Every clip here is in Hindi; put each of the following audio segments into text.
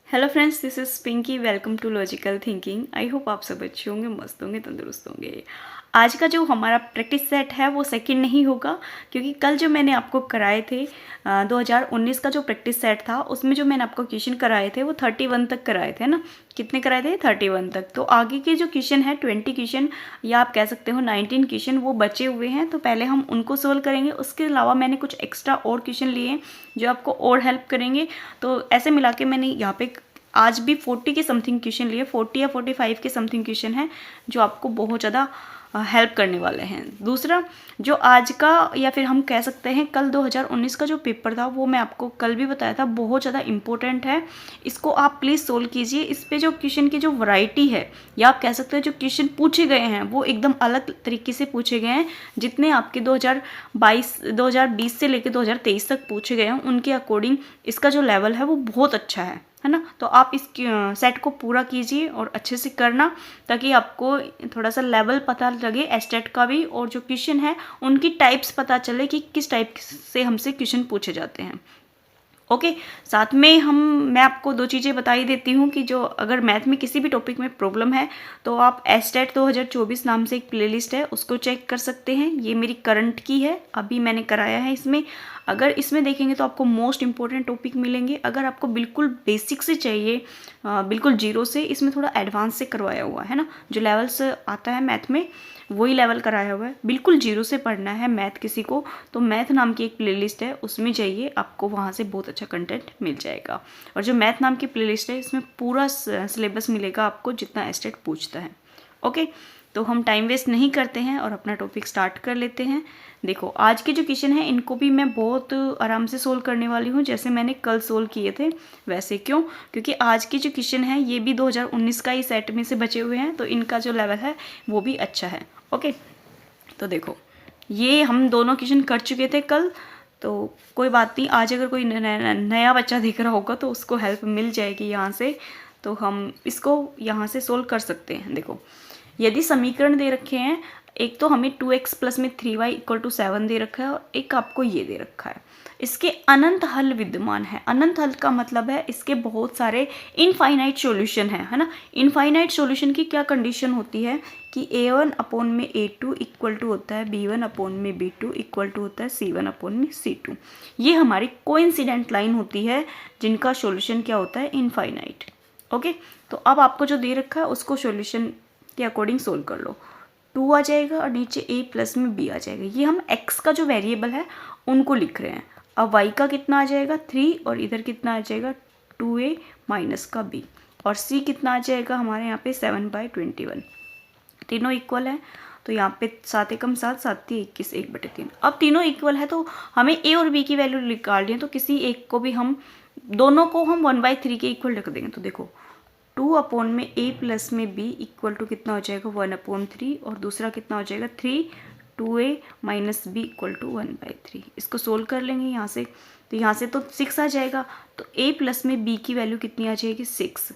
Hello friends, this is Pinky. Welcome to logical thinking. I hope आप सब अच्छे होंगे, मस्त होंगे, तंदुरुस्त होंगे। आज का जो हमारा प्रैक्टिस सेट है वो सेकंड नहीं होगा, क्योंकि कल जो मैंने आपको कराए थे 2019 का जो प्रैक्टिस सेट था उसमें जो मैंने आपको क्वेश्चन कराए थे वो 31 तक कराए थे ना। कितने कराए थे? 31 तक। तो आगे के जो क्वेश्चन है 20 क्वेश्चन या आप कह सकते हो 19 क्वेश्चन वो बचे हुए हैं, तो पहले हम उनको सोल्व करेंगे। उसके अलावा मैंने कुछ एक्स्ट्रा और क्वेश्चन लिए हैं जो आपको और हेल्प करेंगे। तो ऐसे मिला के मैंने यहाँ पे आज भी 40 के समथिंग क्वेश्चन लिए, 40 या 45 के समथिंग क्वेश्चन हैं जो आपको बहुत ज़्यादा हेल्प करने वाले हैं। दूसरा, जो आज का या फिर हम कह सकते हैं कल 2019 का जो पेपर था वो मैं आपको कल भी बताया था, बहुत ज़्यादा इंपॉर्टेंट है। इसको आप प्लीज़ सोल्व कीजिए। इस पे जो क्वेश्चन की जो वैरायटी है या आप कह सकते हैं जो क्वेश्चन पूछे गए हैं वो एकदम अलग तरीके से पूछे गए हैं। जितने आपके 2020 से लेकर 2023 तक पूछे गए हैं उनके अकॉर्डिंग इसका जो लेवल है वो बहुत अच्छा है ना। तो आप इस सेट को पूरा कीजिए और अच्छे से करना, ताकि आपको थोड़ा सा लेवल पता लगे एस्टेट का भी, और जो क्वेश्चन है उनकी टाइप्स पता चले कि किस टाइप से हमसे क्वेश्चन पूछे जाते हैं। ओके। साथ में मैं आपको दो चीज़ें बता ही देती हूँ कि जो अगर मैथ में किसी भी टॉपिक में प्रॉब्लम है तो आप एस्टेट 2024 नाम से एक प्लेलिस्ट है उसको चेक कर सकते हैं। ये मेरी करंट की है, अभी मैंने कराया है इसमें। अगर इसमें देखेंगे तो आपको मोस्ट इंपॉर्टेंट टॉपिक मिलेंगे। अगर आपको बिल्कुल बेसिक से चाहिए, बिल्कुल जीरो से, इसमें थोड़ा एडवांस से करवाया हुआ है ना। जो लेवल्स आता है मैथ में वही लेवल कराया हुआ है। बिल्कुल जीरो से पढ़ना है मैथ किसी को तो मैथ नाम की एक प्लेलिस्ट है उसमें जाइए, आपको वहाँ से बहुत अच्छा कंटेंट मिल जाएगा। और जो मैथ नाम की प्लेलिस्ट है इसमें पूरा सिलेबस मिलेगा आपको जितना एस्टेट पूछता है। ओके, तो हम टाइम वेस्ट नहीं करते हैं और अपना टॉपिक स्टार्ट कर लेते हैं। देखो, आज के जो क्वेश्चन हैं इनको भी मैं बहुत आराम से सोल्व करने वाली हूँ, जैसे मैंने कल सोल्व किए थे वैसे। क्यों? क्योंकि आज के जो क्वेश्चन हैं ये भी 2019 का ही सेट में से बचे हुए हैं, तो इनका जो लेवल है वो भी अच्छा है। ओके, तो देखो, ये हम दोनों क्वेश्चन कर चुके थे कल, तो कोई बात नहीं। आज अगर कोई नया बच्चा दिख रहा होगा तो उसको हेल्प मिल जाएगी यहाँ से, तो हम इसको यहाँ से सोल्व कर सकते हैं। देखो, यदि समीकरण दे रखे हैं, एक तो हमें 2x प्लस में 3y इक्वल टू 7 दे रखा है और एक आपको ये दे रखा है। इसके अनंत हल विद्यमान है। अनंत हल का मतलब है इसके बहुत सारे इनफाइनाइट सॉल्यूशन है ना। इनफाइनाइट सॉल्यूशन की क्या कंडीशन होती है कि a1 अपॉन में a2 इक्वल टू होता है b1 अपॉन में b2 इक्वल टू होता है c1 अपॉन में c2। ये हमारी कोइंसिडेंट लाइन होती है जिनका सॉल्यूशन क्या होता है? इनफाइनाइट। ओके, तो अब आपको जो दे रखा है उसको सॉल्यूशन के अकॉर्डिंग सोल्व कर लो। 2 आ जाएगा और नीचे a प्लस में b आ जाएगा। ये हम x का जो वेरिएबल है उनको लिख रहे हैं। अब y का कितना आ जाएगा? 3, और इधर कितना आ जाएगा? 2a माइनस का b, और c कितना आ जाएगा हमारे यहाँ पे? 7/21। तीनों इक्वल है तो यहाँ पे 7 एकम 7, 7 21, 1/3। अब तीनों इक्वल है तो हमें a और b की वैल्यू निकालनी है, तो किसी एक को भी हम, दोनों को हम 1/3 के इक्वल रख देंगे। तो देखो, 2 अपॉन में a प्लस में b इक्वल टू कितना हो जाएगा? 1/3, और दूसरा कितना हो जाएगा? 3, 2a minus b equal to 1/3। इसको सोल्व कर लेंगे यहाँ से, तो यहाँ से तो 6 आ जाएगा, तो a प्लस में b की वैल्यू कितनी आ जाएगी? 6,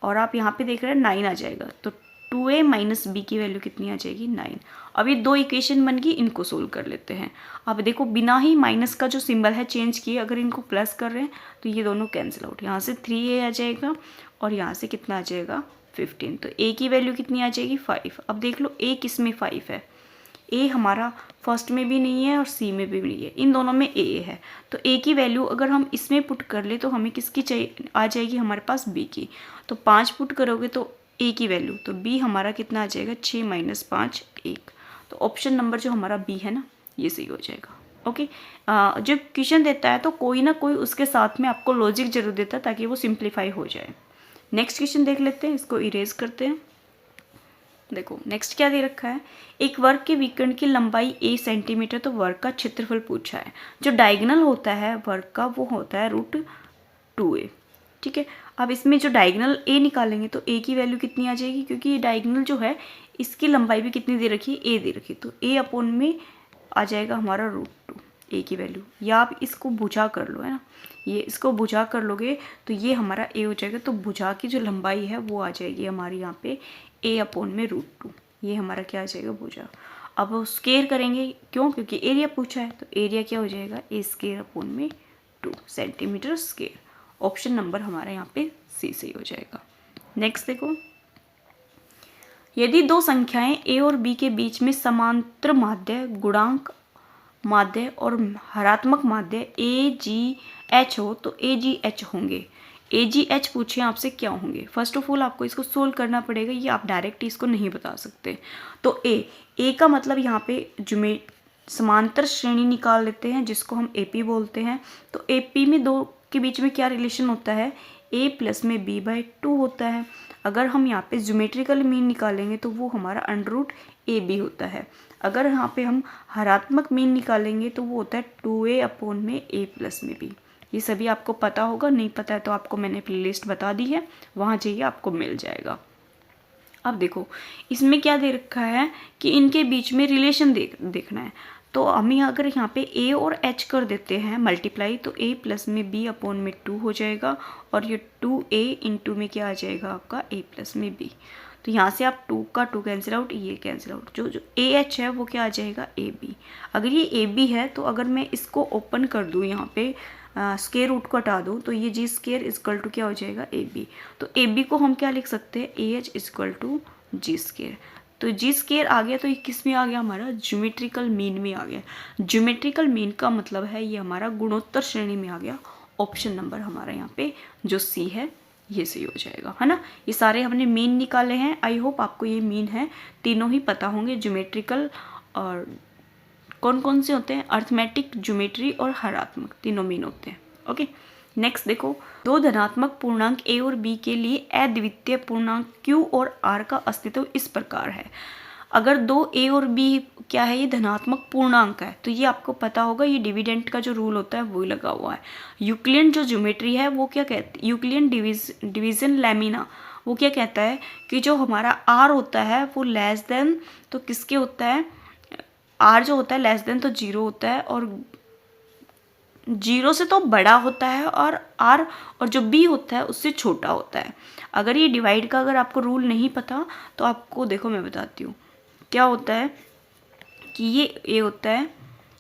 और आप यहाँ पे देख रहे हैं 9 आ जाएगा, तो 2a माइनस b की वैल्यू कितनी आ जाएगी? 9। अब ये दो इक्वेशन बन गई, इनको सोल्व कर लेते हैं। अब देखो, बिना ही माइनस का जो सिंबल है चेंज किए अगर इनको प्लस कर रहे हैं तो ये दोनों कैंसिल आउट। यहाँ से 3a आ जाएगा और यहाँ से कितना आ जाएगा? 15। तो a की वैल्यू कितनी आ जाएगी? 5। अब देख लो a किस में 5 है? a हमारा फर्स्ट में भी नहीं है और c में भी नहीं है, इन दोनों में a है। तो a की वैल्यू अगर हम इसमें पुट कर ले तो हमें किसकी चाहिए? आ जाएगी हमारे पास b की। तो 5 पुट करोगे तो a की वैल्यू, तो b हमारा कितना आ जाएगा? 6 माइनस 5, 1। तो ऑप्शन नंबर जो हमारा b है ना, ये सही हो जाएगा। ओके, जब क्वेश्चन देता है तो कोई ना कोई उसके साथ में आपको लॉजिक जरूर देता है ताकि वो सिंप्लीफाई हो जाए। नेक्स्ट क्वेश्चन देख लेते हैं, इसको इरेज करते हैं। देखो, नेक्स्ट क्या दे रखा है? एक वर्ग के विकर्ण की लंबाई a सेंटीमीटर, तो वर्ग का क्षेत्रफल पूछा है। जो डायगोनल होता है वर्ग का वो होता है √2a। ठीक है, अब इसमें जो डायगोनल a निकालेंगे तो a की वैल्यू कितनी आ जाएगी? क्योंकि ये डायगोनल जो है इसकी लंबाई भी कितनी दे रखी है? a दे रखी है, तो a अपॉन में आ जाएगा हमारा √2 a की वैल्यू। या आप इसको भुजा कर लो, है ना, ये इसको भुजा कर लोगे तो ये हमारा a हो जाएगा। तो भुजा की जो लंबाई है वो आ जाएगी हमारी यहाँ पे a अपॉन में √2। ये हमारा क्या आ जाएगा? भुजा। अब स्क्वायर करेंगे, क्यों? क्योंकि एरिया पूछा है, तो एरिया क्या हो जाएगा? a² अपॉन में 2 सेंटीमीटर स्क्वायर। ऑप्शन नंबर हमारा यहाँ पे सी सही हो जाएगा। नेक्स्ट देखो, यदि दो संख्याएं a और b के बीच में समांतर माध्य, गुणांक माध्य और हरात्मक माध्य a g h हो तो a g h होंगे। a g h पूछे आपसे क्या होंगे? फर्स्ट ऑफ ऑल आपको इसको सोल्व करना पड़ेगा, ये आप डायरेक्ट इसको नहीं बता सकते। तो a का मतलब यहाँ पे समांतर श्रेणी निकाल लेते हैं जिसको हम AP बोलते हैं। तो AP में दो के बीच में क्या रिलेशन होता है? a प्लस में b/2 होता है। अगर हम यहाँ पे ज्योमेट्रिकल मीन निकालेंगे तो वो हमारा √AB होता है। अगर यहाँ पे हम हरात्मक मीन निकालेंगे तो वो होता है 2a/a प्लस में b। ये सभी आपको पता होगा, नहीं पता है तो आपको मैंने प्लेलिस्ट बता दी है, वहाँ जाइए आपको मिल जाएगा। अब देखो इसमें क्या दे रखा है कि इनके बीच में रिलेशन देखना है। तो हमें अगर यहाँ पे a और h कर देते हैं मल्टीप्लाई तो a प्लस में b/2 हो जाएगा और ये 2a इंटू में क्या आ जाएगा आपका a प्लस में b। तो यहाँ से आप 2 का 2 कैंसिल आउट, ये कैंसिल आउट, जो AH है वो क्या आ जाएगा AB। अगर ये AB है तो अगर मैं इसको ओपन कर दूँ यहाँ पे स्क्वायर रूट को हटा दूँ तो ये g² इक्वल टू क्या हो जाएगा AB। तो AB को हम क्या लिख सकते हैं? AH equal to g²। तो g² आ गया तो ये किस में आ गया? हमारा ज्योमेट्रिकल मीन में आ गया। ज्योमेट्रिकल मीन का मतलब है ये हमारा गुणोत्तर श्रेणी में आ गया। ऑप्शन नंबर हमारा यहाँ पे जो C है ये सही हो जाएगा, है ना। ये सारे हमने मीन निकाले हैं। आई होप आपको ये मीन है तीनों ही पता होंगे, ज्योमेट्रिकल और कौन कौन से होते हैं? अर्थमेटिक, ज्योमेट्री और हरात्मक, तीनों मीन होते हैं। ओके, नेक्स्ट देखो, दो धनात्मक पूर्णांक a और b के लिए अद्वितीय पूर्णांक q और r का अस्तित्व इस प्रकार है। अगर दो a और b क्या है? ये धनात्मक पूर्णांक है तो ये आपको पता होगा, ये डिविडेंट का जो रूल होता है वो लगा हुआ है। यूक्लिडियन जो ज्योमेट्री है वो क्या कहती है? यूक्लिडियन डिवीजन लैमिना वो क्या कहता है कि जो हमारा r होता है वो लेस देन तो किसके होता है? r जो होता है लेस देन तो 0 होता है और 0 से तो बड़ा होता है और r और जो b होता है उससे छोटा होता है। अगर ये डिवाइड का अगर आपको रूल नहीं पता तो आपको देखो मैं बताती हूँ क्या होता है कि ये a होता है,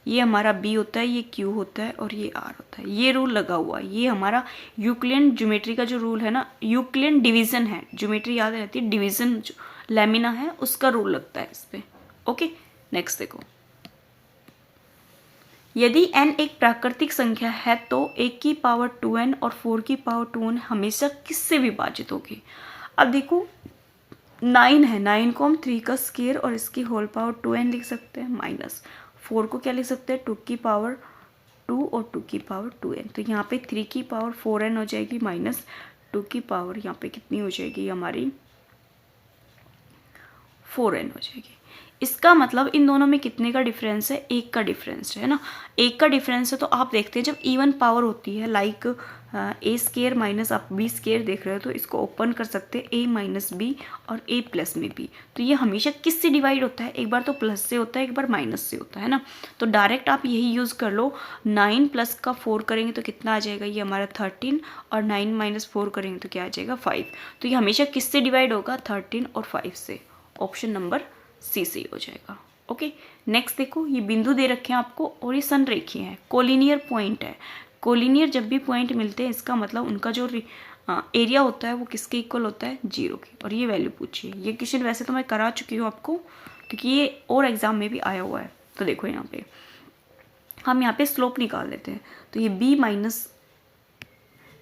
ये हमारा b होता है, ये q होता है और ये r होता है। ये रूल लगा हुआ है, ये हमारा यूक्लिडियन ज्योमेट्री का जो रूल है ना, यूक्लिडियन डिवीजन है, ज्योमेट्री याद रहती है, डिवीजन जो लैमिना है उसका रूल लगता है इस पर। ओके, नेक्स्ट देखो, यदि n एक प्राकृतिक संख्या है तो 1 की पावर 2n और 4 की पावर 2n हमेशा किससे विभाजित होगी? अब देखो 9 है, 9 को हम 3 का स्क्वायर और इसकी होल पावर 2n लिख सकते हैं, माइनस 4 को क्या लिख सकते हैं? 2 की पावर 2 और 2 की पावर 2n। तो यहाँ पे 3 की पावर 4n हो जाएगी माइनस 2 की पावर यहाँ पे कितनी हो जाएगी? हमारी 4n हो जाएगी। इसका मतलब इन दोनों में कितने का डिफरेंस है? 1 का डिफरेंस है ना। 1 का डिफरेंस है तो आप देखते हैं जब इवन पावर होती है लाइक a² माइनस आप b² देख रहे हो तो इसको ओपन कर सकते हैं a माइनस b और a प्लस में b। तो ये हमेशा किस से डिवाइड होता है? एक बार तो प्लस से होता है, एक बार माइनस से होता है ना। तो डायरेक्ट आप यही यूज़ कर लो, 9 प्लस का 4 करेंगे तो कितना आ जाएगा? ये हमारा 13 और 9 माइनस 4 करेंगे तो क्या आ जाएगा? 5। तो ये हमेशा किस से डिवाइड होगा? 13 और 5 से। ऑप्शन नंबर सी सही हो जाएगा। ओके, नेक्स्ट देखो, ये बिंदु दे रखे हैं आपको और ये संरेखीय है, कोलिनियर पॉइंट है। कोलिनियर जब भी पॉइंट मिलते हैं इसका मतलब उनका जो एरिया होता है वो किसके इक्वल होता है? 0 की। और ये वैल्यू पूछिए, ये क्वेश्चन वैसे तो मैं करा चुकी हूँ आपको क्योंकि ये और एग्जाम में भी आया हुआ है। तो देखो यहाँ पे हम यहाँ पे स्लोप निकाल लेते हैं तो ये b माइनस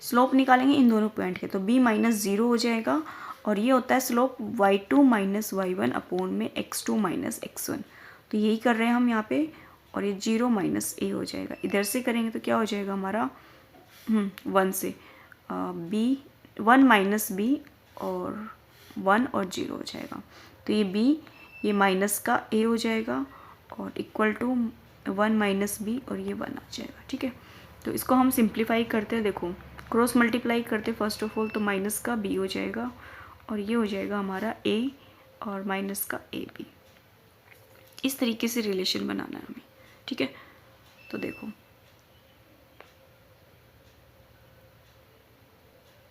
स्लोप निकालेंगे इन दोनों पॉइंट के तो b माइनस 0 हो जाएगा और ये होता है slope y2 minus y1 upon में x2 माइनस x1। तो यही कर रहे हैं हम यहाँ पे और ये 0 माइनस a हो जाएगा। इधर से करेंगे तो क्या हो जाएगा हमारा 1 से b 1 माइनस b और 1 और 0 हो जाएगा। तो ये b ये माइनस का a हो जाएगा और इक्वल टू 1 माइनस b और ये 1 आ जाएगा। ठीक है, तो इसको हम सिंप्लीफाई करते हैं, देखो क्रॉस मल्टीप्लाई करते फर्स्ट ऑफ ऑल तो माइनस का b हो जाएगा और ये हो जाएगा हमारा a और माइनस का ab। इस तरीके से रिलेशन बनाना है हमें। ठीक है, तो देखो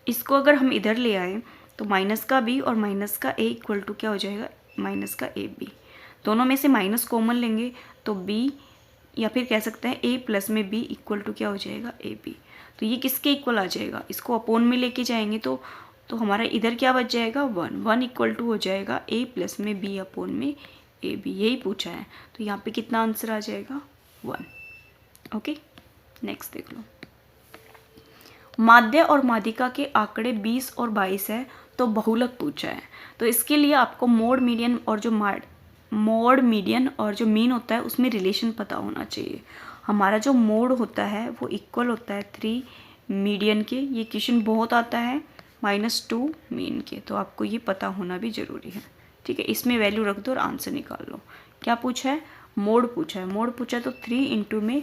इसको अगर हम इधर ले आए तो माइनस का b और माइनस का a इक्वल टू क्या हो जाएगा? माइनस का ab। दोनों में से माइनस कॉमन लेंगे तो b या फिर कह सकते हैं a प्लस में b इक्वल टू क्या हो जाएगा? ab। तो ये किसके इक्वल आ जाएगा, इसको अपोन में लेके जाएंगे तो हमारा इधर क्या बच जाएगा 1 इक्वल टू हो जाएगा a प्लस में b अपोन में ए बी, यही पूछा है। तो यहाँ पे कितना आंसर आ जाएगा 1। ओके, नेक्स्ट देख लो। माध्य और माध्यिका के आंकड़े 20 और 22 है तो बहुलक पूछा है। तो इसके लिए आपको मोड मीडियन और जो मीन होता है उसमें रिलेशन पता होना चाहिए। हमारा जो मोड होता है वो इक्वल होता है 3 मीडियन के, ये क्वेश्चन बहुत आता है, -2 मीन के, तो आपको ये पता होना भी ज़रूरी है। ठीक है, इसमें वैल्यू रख दो और आंसर निकाल लो। क्या पूछा है, मोड पूछा है। मोड पूछा है तो 3 इंटू में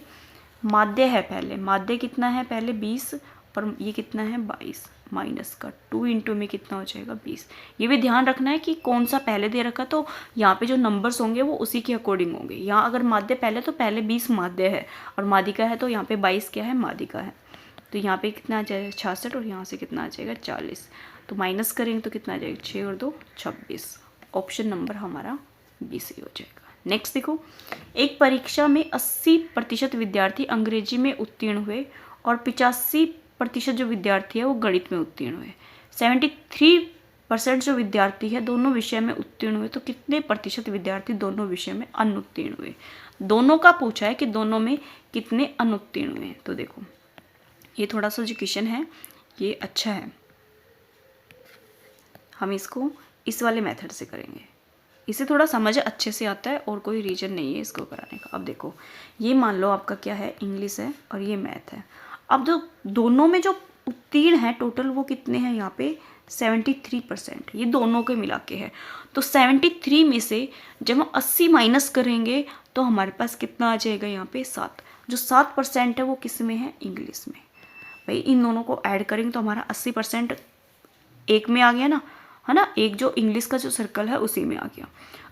माध्य है, पहले माध्य कितना है, पहले 20 और ये कितना है 22, माइनस का 2 इंटू में कितना हो जाएगा 20। ये भी ध्यान रखना है कि कौन सा पहले दे रखा, तो यहाँ पे जो नंबर्स होंगे वो उसी के अकॉर्डिंग होंगे। यहाँ अगर माध्य पहले तो पहले 20 माध्य है और माध्यिका है, तो यहाँ पे 22 क्या है, माध्यिका है। तो यहाँ पे कितना आ जाएगा 66 और यहाँ से कितना आ जाएगा 40। तो माइनस करेंगे तो कितना आ जाएगा 6 और 2 26। ऑप्शन नंबर हमारा बी सही हो जाएगा। नेक्स्ट देखो, एक परीक्षा में 80% विद्यार्थी अंग्रेजी में उत्तीर्ण हुए और 85% जो विद्यार्थी है वो गणित में उत्तीर्ण हुए। 73% जो विद्यार्थी है दोनों विषय में उत्तीर्ण हुए, तो कितने प्रतिशत विद्यार्थी दोनों विषय में अनुत्तीर्ण हुए। दोनों का पूछा है कि दोनों में कितने अनुत्तीर्ण हुए। तो देखो ये थोड़ा सा जो क्वेश्चन है ये अच्छा है, हम इसको इस वाले मेथड से करेंगे, इसे थोड़ा समझ अच्छे से आता है और कोई रीजन नहीं है इसको कराने का। अब देखो ये मान लो आपका क्या है, इंग्लिश है और ये मैथ है। अब जो दोनों में जो उत्तीर्ण है टोटल वो कितने हैं, यहाँ पे 73%, ये दोनों के मिला के है। तो 73 में से जब हम 80 माइनस करेंगे तो हमारे पास कितना आ जाएगा, यहाँ पे 7। जो 7% है वो किस में है, इंग्लिश में। भाई इन दोनों को ऐड करेंगे तो हमारा 80% एक में आ गया ना, है ना, एक जो इंग्लिश का जो सर्कल है उसी में आ गया।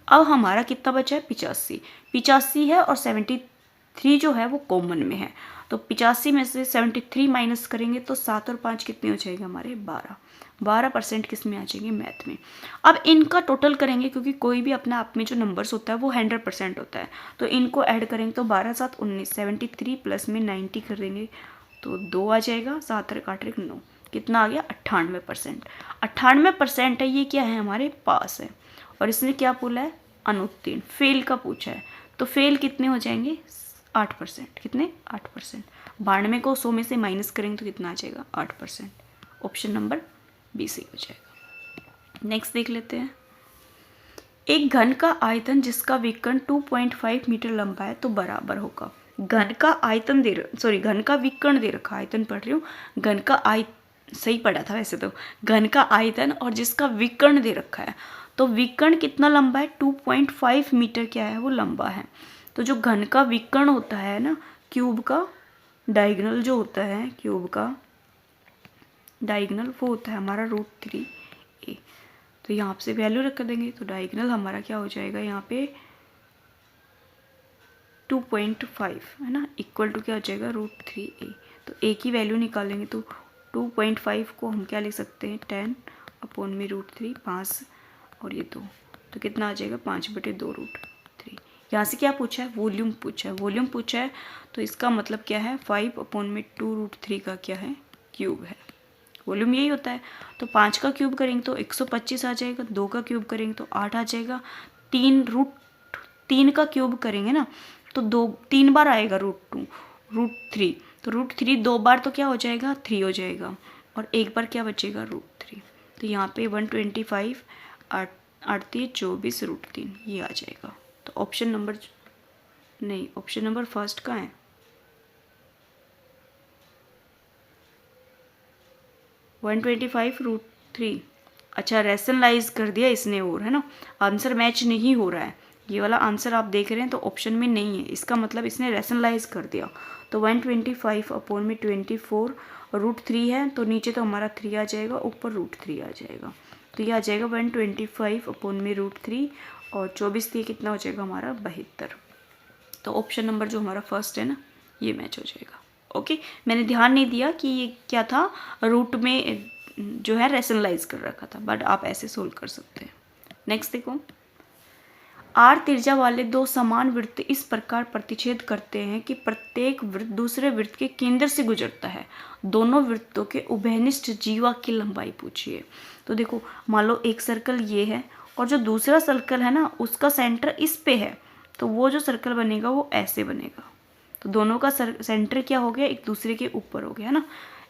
अब हमारा कितना बचा है, 85 है और 73 जो है वो कॉमन में है। तो 85 में से 73 माइनस करेंगे तो 7 और 5 कितने हो जाएंगे हमारे 12% किस में आ जाएंगे, मैथ में। अब इनका टोटल करेंगे क्योंकि कोई भी अपने आप में जो नंबर्स होता है वो 100% होता है, तो इनको ऐड करेंगे तो 12 7 19, 73 प्लस में 90 कर देंगे तो 2 आ जाएगा, 7 और 8 9, कितना आ गया 98%। 98% है, ये क्या है हमारे पास है। और इसने क्या बोला है, अनुत्तीर्ण, फेल का पूछा है। तो फेल कितने हो जाएंगे 8%, कितने 8%। 92 को 100 में से माइनस करेंगे तो कितना आ जाएगा 8%। ऑप्शन नंबर बी सही हो जाएगा। नेक्स्ट देख लेते हैं, एक घन का आयतन जिसका विकर्ण 2.5 मीटर लंबा है तो बराबर होगा। घन का आयतन घन का विकर्ण दे रखा, आयतन पढ़ रही हूँ, घन का सही पढ़ा था वैसे तो, घन का आयतन और जिसका विकर्ण दे रखा है, तो विकर्ण कितना लंबा है 2.5 मीटर क्या है वो लंबा है। तो जो घन का विकर्ण होता है ना, क्यूब का डायगोनल जो होता है, क्यूब का डायगोनल वो होता है हमारा √3a। तो यहाँ से वैल्यू रख देंगे तो डायगोनल हमारा क्या हो जाएगा यहाँ पे 2.5 है ना, इक्वल टू क्या हो जाएगा √3a। तो a की वैल्यू निकालेंगे तो 2.5 को हम क्या लिख सकते हैं 10 अपॉन में √3, 5 और ये 2, तो कितना आ जाएगा 5/2 √3। यहाँ से क्या पूछा है, वॉल्यूम पूछा है। वॉल्यूम पूछा है तो इसका मतलब क्या है 5 अपॉन में 2 √3 का क्या है क्यूब है। वॉल्यूम यही होता है। तो 5 का क्यूब करेंगे तो 125 आ जाएगा, 2 का क्यूब करेंगे तो 8 आ जाएगा, 3 का क्यूब करेंगे ना तो 3 बार आएगा √3, तो √3 2 बार तो क्या हो जाएगा 3 हो जाएगा और एक बार क्या बचेगा √3। तो यहाँ पे 125 8 24 √3 ये आ जाएगा। तो ऑप्शन नंबर फर्स्ट का है, √3। अच्छा रैशनलाइज कर दिया इसने और, है ना, आंसर मैच नहीं हो रहा है। ये वाला आंसर आप देख रहे हैं तो ऑप्शन में नहीं है, इसका मतलब इसने रैशनलाइज कर दिया। तो 125 अपॉन में 24 √3 है, तो नीचे तो हमारा 3 आ जाएगा, ऊपर √3 आ जाएगा। तो ये आ जाएगा 125 अपॉन में √3 और 24 दिए कितना हो जाएगा हमारा 72। तो ऑप्शन नंबर जो हमारा फर्स्ट है ना ये मैच हो जाएगा। ओके, मैंने ध्यान नहीं दिया कि ये क्या था, रूट में जो है रैशनलाइज कर रखा था, बट आप ऐसे सोल्व कर सकते हैं। नेक्स्ट देखो, आर त्रिज्या वाले दो समान वृत्त इस प्रकार प्रतिच्छेद करते हैं कि प्रत्येक वृत्त दूसरे वृत्त के केंद्र से गुजरता है। दोनों वृत्तों के उभयनिष्ठ जीवा की लंबाई पूछिए। तो देखो, मान लो एक सर्कल ये है और जो दूसरा सर्कल है ना उसका सेंटर इस पे है, तो वो जो सर्कल बनेगा वो ऐसे बनेगा। तो दोनों का सेंटर क्या हो गया, एक दूसरे के ऊपर हो गया है ना,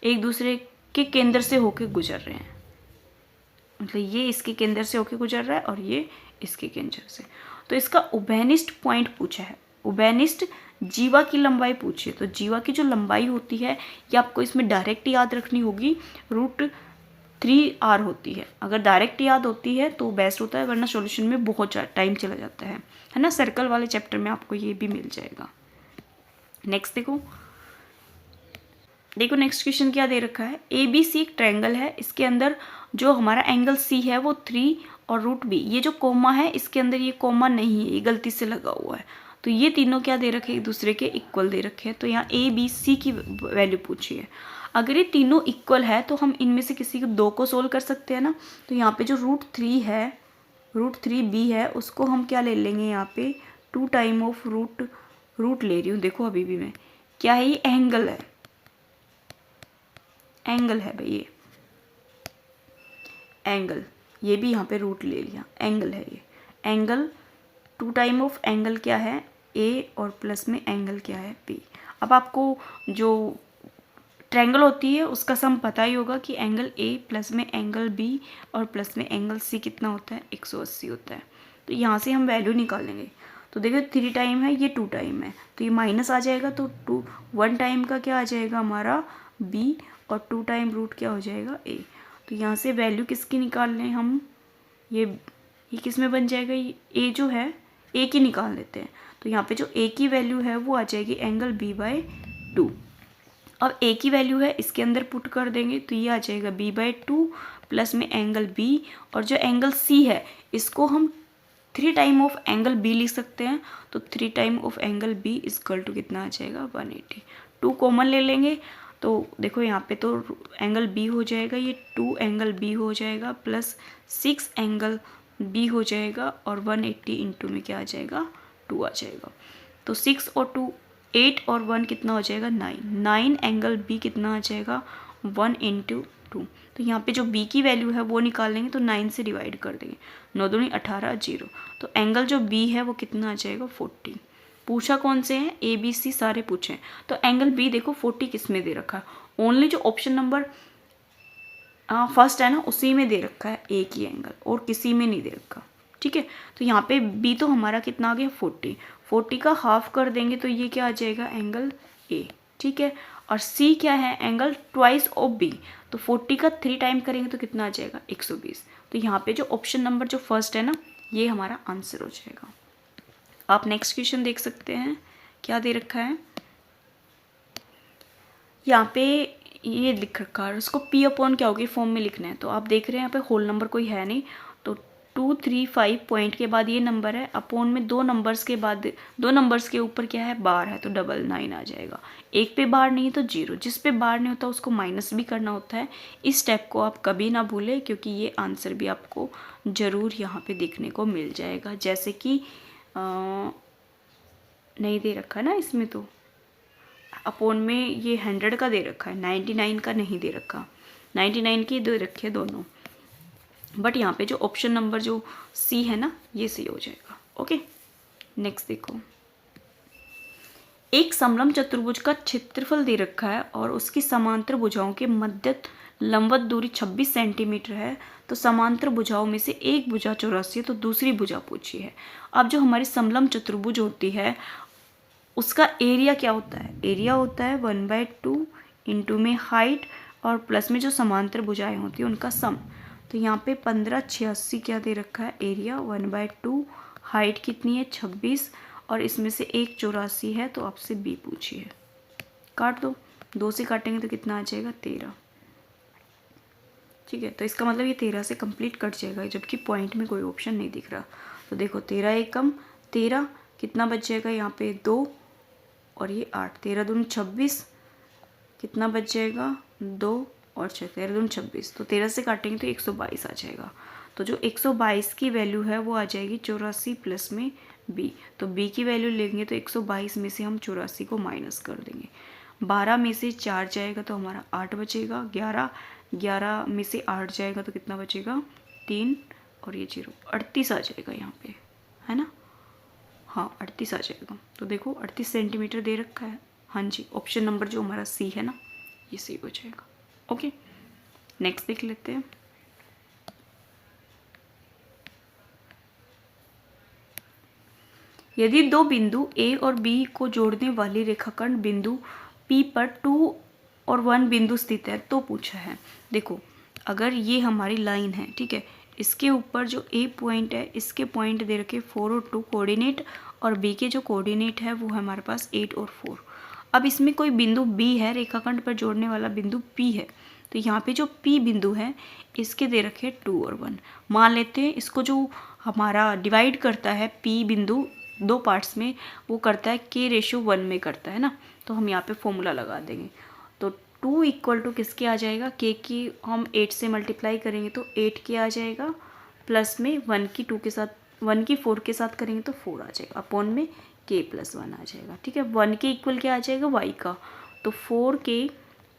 एक दूसरे के केंद्र से होके गुजर रहे हैं। मतलब ये इसके केंद्र से होके गुजर रहा है और ये इसके केंद्र से। तो इसका उभयनिष्ठ पॉइंट पूछा है, उभयनिष्ठ जीवा की लंबाई पूछिए। तो जीवा की जो लंबाई होती है ये आपको इसमें डायरेक्ट याद रखनी होगी, √3r होती है। अगर डायरेक्ट याद होती है तो बेस्ट होता है, वरना सॉल्यूशन में बहुत टाइम चला जाता है ना। सर्कल वाले चैप्टर में आपको ये भी मिल जाएगा। नेक्स्ट देखो नेक्स्ट क्वेश्चन क्या दे रखा है। ABC एक ट्रायंगल है, इसके अंदर जो हमारा एंगल C है वो 3 और √B, ये जो कोमा है इसके अंदर ये कोमा नहीं है, ये गलती से लगा हुआ है। तो ये तीनों क्या दे रखे, एक दूसरे के इक्वल दे रखे हैं। तो यहाँ ABC की वैल्यू पूछी है। अगर ये तीनों इक्वल है तो हम इनमें से किसी को दो को सोल्व कर सकते हैं ना। तो यहाँ पे जो √3 है, √3B है, उसको हम क्या ले लेंगे, यहाँ पे 2 टाइम ऑफ रूट ले रही हूँ। देखो अभी भी मैं क्या है, ये एंगल है, एंगल है भाई, ये एंगल, ये भी यहाँ पे रूट ले लिया, एंगल है ये। एंगल 2 टाइम ऑफ एंगल क्या है, A, और प्लस में एंगल क्या है, B। अब आपको जो ट्रायंगल होती है उसका सम पता ही होगा कि एंगल A प्लस में एंगल B और प्लस में एंगल C कितना होता है, 180 होता है। तो यहाँ से हम वैल्यू निकालेंगे। तो देखो 3 टाइम है, ये 2 टाइम है, तो ये माइनस आ जाएगा। तो 1 टाइम का क्या आ जाएगा हमारा B, और 2 टाइम रूट क्या हो जाएगा A। तो यहाँ से वैल्यू किसकी निकाल लें हम, ये किस में बन जाएगा, ये A जो है A की निकाल लेते हैं। तो यहाँ पे जो A की वैल्यू है वो आ जाएगी एंगल B/2। अब A की वैल्यू है इसके अंदर पुट कर देंगे तो ये आ जाएगा B/2 प्लस में एंगल B, और जो एंगल C है इसको हम 3 टाइम ऑफ एंगल B लिख सकते हैं। तो 3 time of angle B equal to कितना आ जाएगा, 180। 2 कॉमन ले लेंगे तो देखो यहाँ पे तो एंगल B हो जाएगा, ये 2 एंगल B हो जाएगा प्लस 6 एंगल B हो जाएगा, और 180 इंटू में क्या आ जाएगा, 2 आ जाएगा। तो 6 और 2 8 और 1 कितना हो जाएगा, 9 एंगल B कितना आ जाएगा, 1 इंटू 2। तो यहाँ पे जो B की वैल्यू है वो निकालेंगे तो 9 से डिवाइड कर देंगे, 9 दूनी 18, 0। तो एंगल जो B है वो कितना आ जाएगा, 40। पूछा कौन से हैं, ABC सारे पूछे। तो एंगल B देखो 40 किस में दे रखा है, ओनली जो ऑप्शन नंबर फर्स्ट है ना उसी में दे रखा है A की एंगल, और किसी में नहीं दे रखा। ठीक है, तो यहाँ पे B तो हमारा कितना आ गया, 40 का हाफ कर देंगे तो ये क्या आ जाएगा, एंगल A। ठीक है, और C क्या है, एंगल ट्वाइस ऑफ B। तो 40 का 3 टाइम करेंगे तो कितना आ जाएगा, 120। तो यहाँ पे जो ऑप्शन नंबर जो फर्स्ट है ना ये हमारा आंसर हो जाएगा। आप नेक्स्ट क्वेश्चन देख सकते हैं, क्या दे रखा है यहाँ पे, ये लिख रखा है, उसको P अपॉन क्या होगी फॉर्म में लिखना है। तो आप देख रहे हैं यहाँ पे होल नंबर कोई है नहीं, तो 2 3 5 पॉइंट के बाद ये नंबर है, अपॉन में 2 नंबर्स के बाद 2 नंबर्स के ऊपर क्या है, बार है, तो 999 आ जाएगा। एक पे बार नहीं तो 0, जिस पे बार नहीं होता उसको माइनस भी करना होता है। इस स्टेप को आप कभी ना भूलें, क्योंकि ये आंसर भी आपको ज़रूर यहाँ पे देखने को मिल जाएगा। जैसे कि नहीं दे रखा ना इसमें, तो अपॉन में ये 100 का दे रखा है, 99 का नहीं दे रखा, 99 की दे रखे दोनों। बट यहाँ पे जो ऑप्शन नंबर जो C है ना ये सही हो जाएगा। ओके, नेक्स्ट देखो, एक समलंब चतुर्भुज का क्षेत्रफल दे रखा है और उसकी समांतर भुजाओं के मध्य लंबवत दूरी 26 सेंटीमीटर है। तो समांतर भुजाओं में से एक भुजा 84 है, तो दूसरी भुजा पूछी है। अब जो हमारी समलंब चतुर्भुज होती है उसका एरिया क्या होता है, एरिया होता है 1/2 इंटू में हाइट और प्लस में जो समांतर भुजाएं होती है उनका सम। तो यहाँ पे 1586 क्या दे रखा है, एरिया 1/2, हाइट कितनी है 26, और इसमें से एक 84 है, तो आपसे B पूछी है। काट दो, 2 से काटेंगे तो कितना आ जाएगा, 13। ठीक है, तो इसका मतलब ये 13 से कंप्लीट कट जाएगा, जबकि पॉइंट में कोई ऑप्शन नहीं दिख रहा। तो देखो 13 एकम 13, कितना बच जाएगा यहाँ पे 2 और ये 8, 13 दूनी 26, कितना बच जाएगा 2 और 6, 13 दूनी 26, तो 13 से काटेंगे तो 122 आ जाएगा। तो जो 122 की वैल्यू है वो आ जाएगी 84 प्लस में b। तो b की वैल्यू लेंगे तो 122 में से हम 84 को माइनस कर देंगे। 12 में से 4 जाएगा तो हमारा 8 बचेगा। 11 में से 8 जाएगा तो कितना बचेगा, 3 और ये 0, 38 आ जाएगा यहाँ पे, है ना। हाँ 38 आ जाएगा। तो देखो 38 सेंटीमीटर दे रखा है। हाँ जी, ऑप्शन नंबर जो हमारा सी है ना, ये सही हो जाएगा। ओके, नेक्स्ट देख लेते हैं। यदि दो बिंदु ए और बी को जोड़ने वाली रेखाखंड बिंदु P पर 2 और 1 बिंदु स्थित है तो पूछा है। देखो अगर ये हमारी लाइन है, ठीक है, इसके ऊपर जो A पॉइंट है इसके पॉइंट दे रखे 4 और 2 कोऑर्डिनेट, और B के जो कोऑर्डिनेट है वो है हमारे पास 8 और 4। अब इसमें कोई बिंदु B है, रेखाखंड पर जोड़ने वाला बिंदु P है, तो यहाँ पे जो P बिंदु है इसके दे रखे 2 और 1। मान लेते हैं इसको जो हमारा डिवाइड करता है P बिंदु दो पार्ट्स में, वो करता है K/1 में करता है ना, तो हम यहाँ पे फॉर्मूला लगा देंगे। तो 2 इक्वल टू किसके आ जाएगा, K की हम 8 से मल्टीप्लाई करेंगे तो 8K आ जाएगा, प्लस में 1 की 2 के साथ, 1 की 4 के साथ करेंगे तो 4 आ जाएगा, अपॉन में K+1 आ जाएगा। ठीक है, 1 के इक्वल क्या आ जाएगा, y का, तो 4K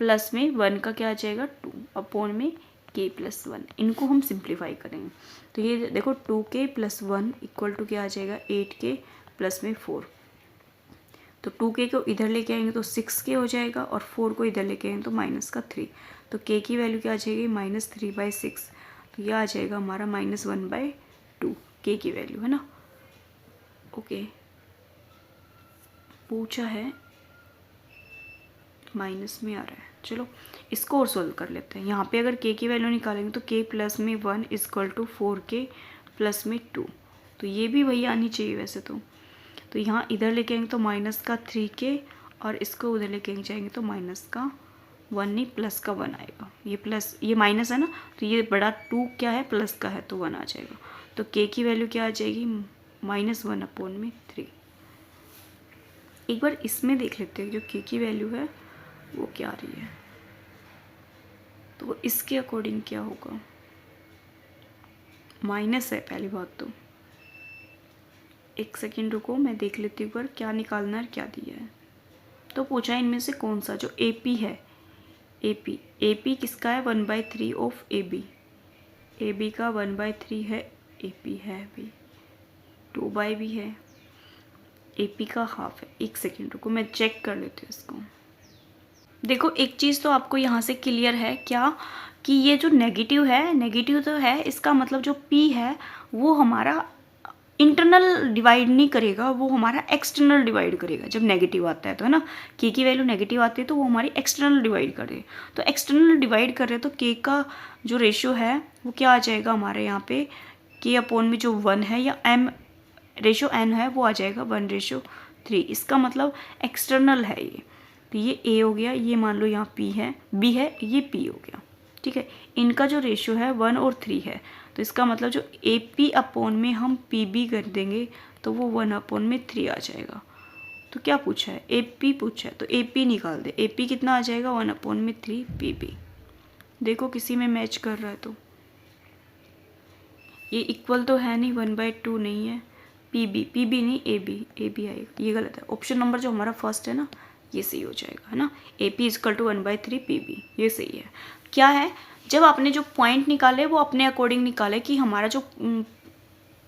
प्लस में 1 का क्या आ जाएगा, 2 अपॉन में K+1। इनको हम सिंप्लीफाई करेंगे तो ये देखो 2K + 1 इक्वल टू क्या आ जाएगा, 8K प्लस में 4। तो 2K को इधर लेके आएंगे तो 6K हो जाएगा, और 4 को इधर लेके आएंगे तो -3। तो K की वैल्यू क्या आ जाएगी, -3/6। तो यह आ जाएगा हमारा -1/2 K की वैल्यू, है ना। ओके, पूछा है माइनस में आ रहा है, चलो इसको और सोल्व कर लेते हैं। यहाँ पे अगर K की वैल्यू निकालेंगे तो K प्लस में 1 इक्वल टू 4K प्लस में 2, तो ये भी वही आनी चाहिए वैसे तो यहाँ इधर लेके आएंगे तो -3K, और इसको उधर लेके जाएंगे तो -1 नहीं +1 आएगा। ये प्लस ये माइनस है ना, तो ये बड़ा 2 क्या है, प्लस का है, तो 1 आ जाएगा। तो K की वैल्यू क्या आ जाएगी, -1/3। एक बार इसमें देख लेते हैं जो K की वैल्यू है वो क्या आ रही है, तो इसके अकॉर्डिंग क्या होगा, माइनस है पहली बात तो। एक सेकेंड रुको, मैं देख लेती हूँ पर क्या निकालना है, क्या दिया है। तो पूछा इनमें से कौन सा, जो AP है, AP किसका है, 1/3 ऑफ AB का 1/3 है, AP है भी, 2/b है, AP का हाफ है। एक सेकेंड रुको, मैं चेक कर लेती हूँ इसको। देखो एक चीज़ तो आपको यहाँ से क्लियर है क्या, कि ये जो नेगेटिव है, नेगेटिव तो है, इसका मतलब जो P है वो हमारा इंटरनल डिवाइड नहीं करेगा, वो हमारा एक्सटर्नल डिवाइड करेगा जब नेगेटिव आता है, तो है ना। K की वैल्यू नेगेटिव आती है तो वो हमारी एक्सटर्नल डिवाइड करे, तो एक्सटर्नल डिवाइड कर रहे हैं तो K का जो रेशियो है वो क्या आ जाएगा हमारे यहाँ पे, K अपॉन में जो 1 है या M रेशो N है वो आ जाएगा 1/3। इसका मतलब एक्सटर्नल है ये, तो ये A हो गया, ये मान लो यहाँ P है, B है, ये P हो गया। ठीक है, इनका जो रेशियो है 1 और 3 है, तो इसका मतलब जो AP अपॉन में हम PB कर देंगे तो वो 1/3 आ जाएगा। तो क्या पूछा है, AP पूछा है, तो AP निकाल दे। AP कितना आ जाएगा, 1/3 PB। देखो किसी में मैच कर रहा है तो ये इक्वल तो है नहीं, 1/2 नहीं है, PB नहीं AB आएगा, ये गलत है। ऑप्शन नंबर जो हमारा फर्स्ट है ना, ये सही हो जाएगा, है ना। AP = 1/3 PB, ये सही है। क्या है, जब आपने जो पॉइंट निकाले वो अपने अकॉर्डिंग निकाले कि हमारा जो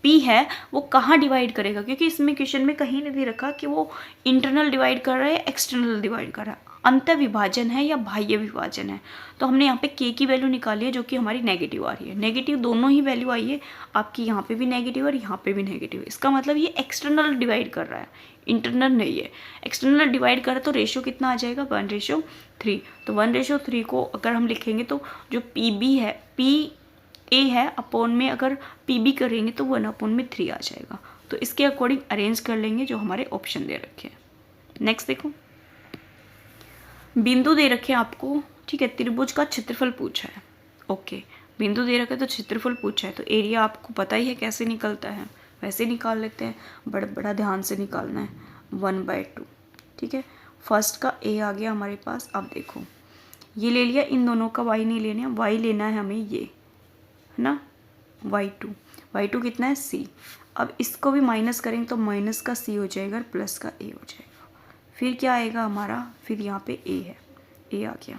P है वो कहाँ डिवाइड करेगा, क्योंकि इसमें क्वेश्चन में कहीं नहीं दे रखा कि वो इंटरनल डिवाइड कर रहा है या एक्सटर्नल डिवाइड कर रहा है, अंत विभाजन है या बाह्य विभाजन है। तो हमने यहाँ पे K की वैल्यू निकाली है जो कि हमारी नेगेटिव आ रही है, नेगेटिव दोनों ही वैल्यू आई है आपकी, यहाँ पे भी नेगेटिव और यहाँ पे भी नेगेटिव है। इसका मतलब ये एक्सटर्नल डिवाइड कर रहा है, इंटरनल नहीं है। एक्सटर्नल डिवाइड कर रहा है तो रेशियो कितना आ जाएगा, 1/3। तो 1/3 को अगर हम लिखेंगे तो जो PB है, PA है अपॉन में अगर PB करेंगे तो 1/3 आ जाएगा। तो इसके अकॉर्डिंग अरेंज कर लेंगे जो हमारे ऑप्शन दे रखे हैं। नेक्स्ट देखो, बिंदु दे रखे हैं आपको, ठीक है, त्रिभुज का क्षेत्रफल पूछा है। ओके, बिंदु दे रखा है तो क्षेत्रफल पूछा है, तो एरिया आपको पता ही है कैसे निकलता है, वैसे निकाल लेते हैं, बड़ा ध्यान से निकालना है, 1/2। ठीक है, फर्स्ट का A आ गया हमारे पास। अब देखो ये ले लिया, इन दोनों का y नहीं लेना, y लेना है हमें ये, है ना, y2 कितना है c। अब इसको भी माइनस करेंगे तो माइनस का c हो जाएगा और प्लस का a हो जाएगा। फिर क्या आएगा हमारा, फिर यहाँ पे a है, a आ गया,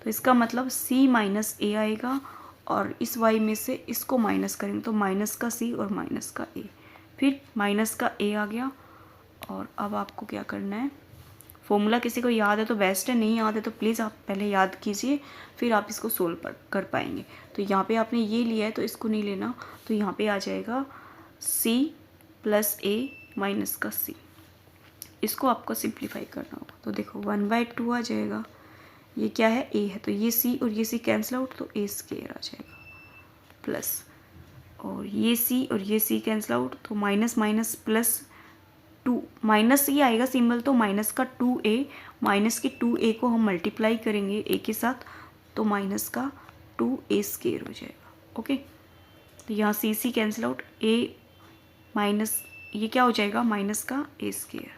तो इसका मतलब c माइनस a आएगा, और इस y में से इसको माइनस करेंगे तो माइनस का c और माइनस का a, फिर माइनस का a आ गया। और अब आपको क्या करना है, फॉर्मूला किसी को याद है तो बेस्ट है, नहीं याद है तो प्लीज़ आप पहले याद कीजिए, फिर आप इसको सोल्व कर पाएंगे। तो यहाँ पे आपने ये लिया है तो इसको नहीं लेना, तो यहाँ पे आ जाएगा c प्लस a माइनस का c, इसको आपको सिंप्लीफाई करना होगा। तो देखो 1/2 आ जाएगा, ये क्या है a है, तो ये c और ये c कैंसिल आउट, तो a स्क्वायर आ जाएगा, प्लस और ये c और ये c कैंसिल आउट, तो माइनस माइनस प्लस 2, माइनस ये आएगा सिंबल, तो माइनस का 2a, माइनस के 2a को हम मल्टीप्लाई करेंगे a के साथ, तो माइनस का 2a स्क्वायर हो जाएगा। ओके, तो यहाँ c cancel out, a minus ये क्या हो जाएगा, माइनस का a स्क्वायर,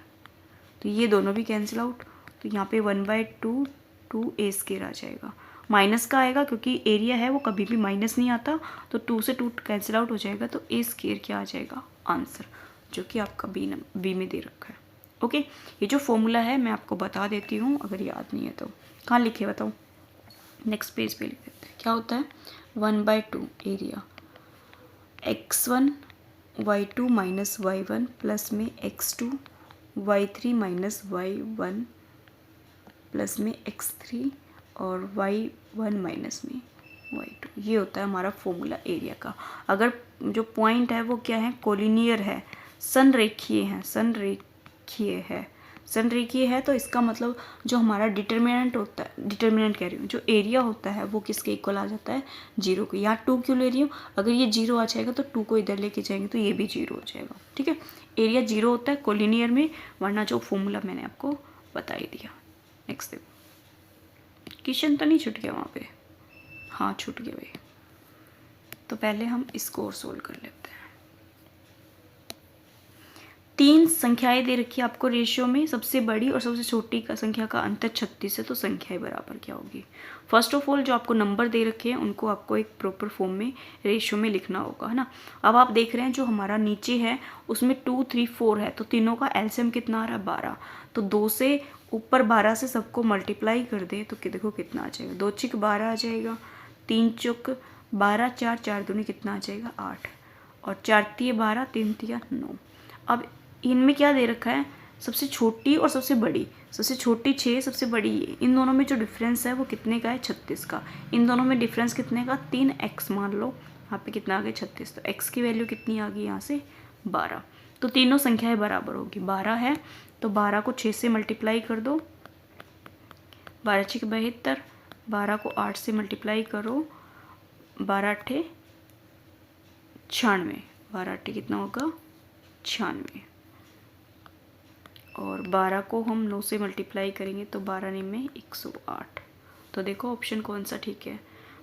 तो ये दोनों भी कैंसिल आउट, तो यहाँ पे 1/2 2a स्क्वायर आ जाएगा। माइनस का आएगा क्योंकि एरिया है वो कभी भी माइनस नहीं आता, तो 2 से 2 कैंसिल आउट हो जाएगा, तो a स्क्वायर क्या आ जाएगा, आंसर, जो कि आपका बी में दे रखा है। ओके, ये जो फॉर्मूला है मैं आपको बता देती हूँ, अगर याद नहीं है तो। कहाँ लिखे बताओ, नेक्स्ट पेज पे लिख देते हैं। क्या होता है, 1/2 area x1 y2 minus y1 plus में x2 y3 minus y1 plus में x3 और y1 माइनस में y2, ये होता है हमारा फॉर्मूला एरिया का। अगर जो पॉइंट है वो क्या है, कोलिनियर है, संरेखीय है, संरेखीय है, तो इसका मतलब जो हमारा डिटर्मिनेंट होता है, डिटर्मिनेंट कह रही हूँ, जो एरिया होता है वो किसके इक्वल आ जाता है, 0 के। यहाँ 2 क्यों ले रही हूँ, अगर ये 0 आ जाएगा तो 2 को इधर लेके जाएंगे तो ये भी 0 हो जाएगा। ठीक है, एरिया 0 होता है कोलिनियर में, वरना जो फॉर्मूला मैंने आपको बता ही दिया। नेक्स्ट देखो, क्वेश्चन तो नहीं छूट गया वहाँ पे, हाँ छूट गया भाई, तो पहले हम इसको और सोल्व कर लेते हैं। 3 संख्याएं दे रखी है आपको रेशियो में, सबसे बड़ी और सबसे छोटी का संख्या का अंतर 36 है, तो संख्याएं बराबर क्या होगी। फर्स्ट ऑफ ऑल जो आपको नंबर दे रखे हैं उनको आपको एक प्रॉपर फॉर्म में रेशियो में लिखना होगा, है ना। अब आप देख रहे हैं जो हमारा नीचे है उसमें 2 3 4 है, तो तीनों का एलसीएम कितना आ रहा है, 12, तो 2 से ऊपर 12 से सबको मल्टीप्लाई कर दे तो देखो कितना आ जाएगा, 2 चिक 12 आ जाएगा, 3 चौक 12, 4 4 दूनी कितना आ जाएगा 8, और 4 तिया 12, 3 तिया 9। अब इनमें क्या दे रखा है, सबसे छोटी और सबसे बड़ी, सबसे छोटी 6, सबसे बड़ी ये, इन दोनों में जो डिफरेंस है वो कितने का है, 36 का। इन दोनों में डिफरेंस कितने का, 3x मान लो, यहाँ पे कितना आ गया 36, तो x की वैल्यू कितनी आ गई यहाँ से 12, तो तीनों संख्याएं बराबर होगी। 12 है तो 12 को 6 से मल्टीप्लाई कर दो, 12 6 72, 12 को 8 से मल्टीप्लाई करो, 12 8 96, 12 8 कितना होगा 96, और 12 को हम 9 से मल्टीप्लाई करेंगे तो 12 9 में 108। तो देखो ऑप्शन कौन सा ठीक है,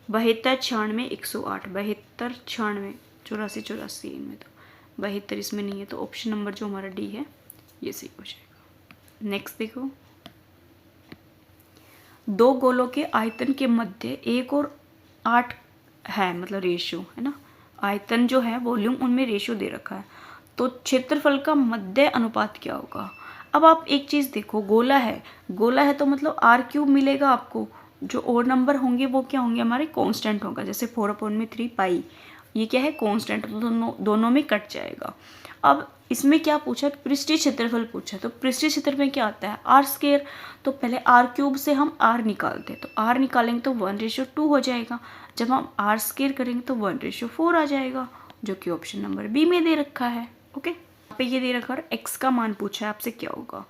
72 96 108, 72 96 84 84, इनमें तो 72 इसमें नहीं है, तो ऑप्शन नंबर जो हमारा डी है ये सही हो जाएगा। नेक्स्ट देखो, 2 गोलों के आयतन के मध्य 1 और 8 है, मतलब रेशियो है ना, आयतन जो है वॉल्यूम उनमें रेशियो दे रखा है, तो क्षेत्रफल का मध्य अनुपात क्या होगा। अब आप एक चीज़ देखो, गोला है तो मतलब r³ मिलेगा आपको, जो और नंबर होंगे वो क्या होंगे हमारे कांस्टेंट होगा, जैसे 4/3 पाई, ये क्या है कांस्टेंट, तो दोनों में कट जाएगा। अब इसमें क्या पूछा, पृष्ठीय क्षेत्रफल पूछा, तो पृष्ठीय क्षेत्र में क्या आता है r², तो पहले r³ से हम r निकालते हैं, तो r निकालेंगे तो 1:2 हो जाएगा, जब हम r² करेंगे तो 1:4 आ जाएगा, जो कि ऑप्शन नंबर बी में दे रखा है। ओके, पे ये दे रखा है x का मान पूछा है आपसे क्या होगा,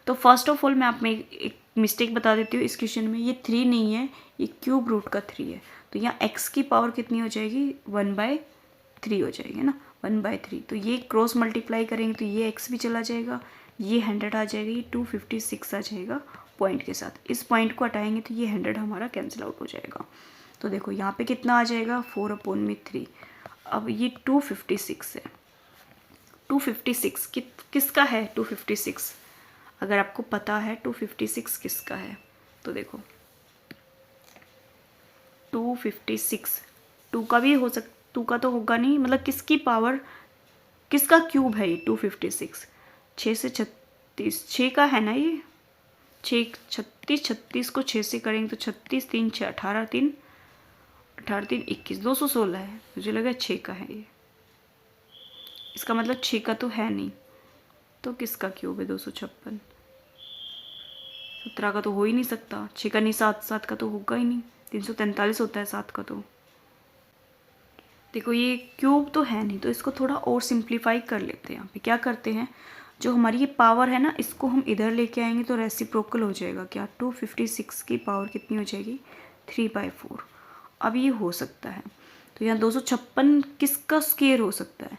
तो फर्स्ट ऑफ ऑल मैं आप में एक मिस्टेक बता देती हूँ, इस क्वेश्चन में ये 3 नहीं है, ये क्यूब रूट का 3 है, तो यहाँ x की पावर कितनी हो जाएगी 1/3 हो जाएगी ना, 1/3, तो ये क्रॉस मल्टीप्लाई करेंगे तो ये x भी चला जाएगा, ये 100 आ जाएगी, ये 256 आ जाएगा पॉइंट के साथ, इस पॉइंट को हटाएंगे तो ये 100 हमारा कैंसिल आउट हो जाएगा। तो देखो यहाँ पे कितना आ जाएगा 4/3, अब ये 256 है, 256 किसका है 256, अगर आपको पता है 256 किसका है तो देखो 256, 2 का भी हो 2 का तो होगा नहीं, मतलब किसकी पावर, किसका क्यूब है ये 256? 6 से 36, 6 का है ना ये, 6 36, 36 को 6 से करेंगे तो 36, 3 6 18, 3 18, 3 21, 216 है। मुझे लगा 6 का है ये, इसका मतलब 6 का तो है नहीं, तो किसका क्यूब है 256? 17 का तो हो ही नहीं सकता, 6 का नहीं, 7 7 का तो होगा ही नहीं, 343 होता है 7 का। तो देखो ये क्यूब तो है नहीं, तो इसको थोड़ा और सिंप्लीफाई कर लेते हैं। यहाँ पे क्या करते हैं, जो हमारी ये पावर है ना, इसको हम इधर लेके आएंगे तो रेसिप्रोकल हो जाएगा। क्या 256 की पावर कितनी हो जाएगी? 3/4। अब ये हो सकता है, तो यहाँ 256 किसका स्केयर हो सकता है?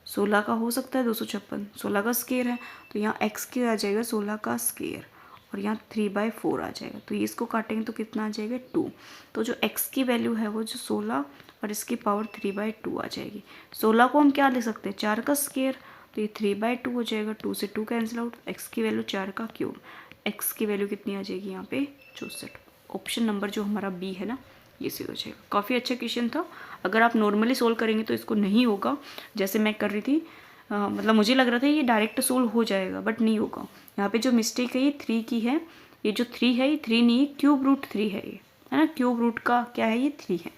16 का हो सकता है। 256 16 का स्केयर है, तो यहाँ x के आ जाएगा 16 का स्केयर, और यहाँ 3/4 आ जाएगा। तो ये इसको काटेंगे तो कितना आ जाएगा? 2। तो जो x की वैल्यू है वो जो 16 और इसकी पावर 3/2 आ जाएगी। 16 को हम क्या ले सकते हैं? 4 का स्केयर, तो ये 3/2 हो जाएगा। 2 से 2 कैंसिल आउट, x की वैल्यू 4 का क्यूब, x की वैल्यू कितनी आ जाएगी यहाँ पे? 64। ऑप्शन नंबर जो हमारा बी है ना, ये सही हो जाएगा। काफ़ी अच्छा क्वेश्चन था। अगर आप नॉर्मली सोल्व करेंगे तो इसको नहीं होगा, जैसे मैं कर रही थी। मतलब मुझे लग रहा था ये डायरेक्ट सोल्व हो जाएगा, बट नहीं होगा। यहाँ पे जो मिस्टेक है ये 3 की है। ये जो 3 है ये 3 नहीं है, क्यूब रूट 3 है ये, है ना। क्यूब रूट का क्या है? ये 3 है।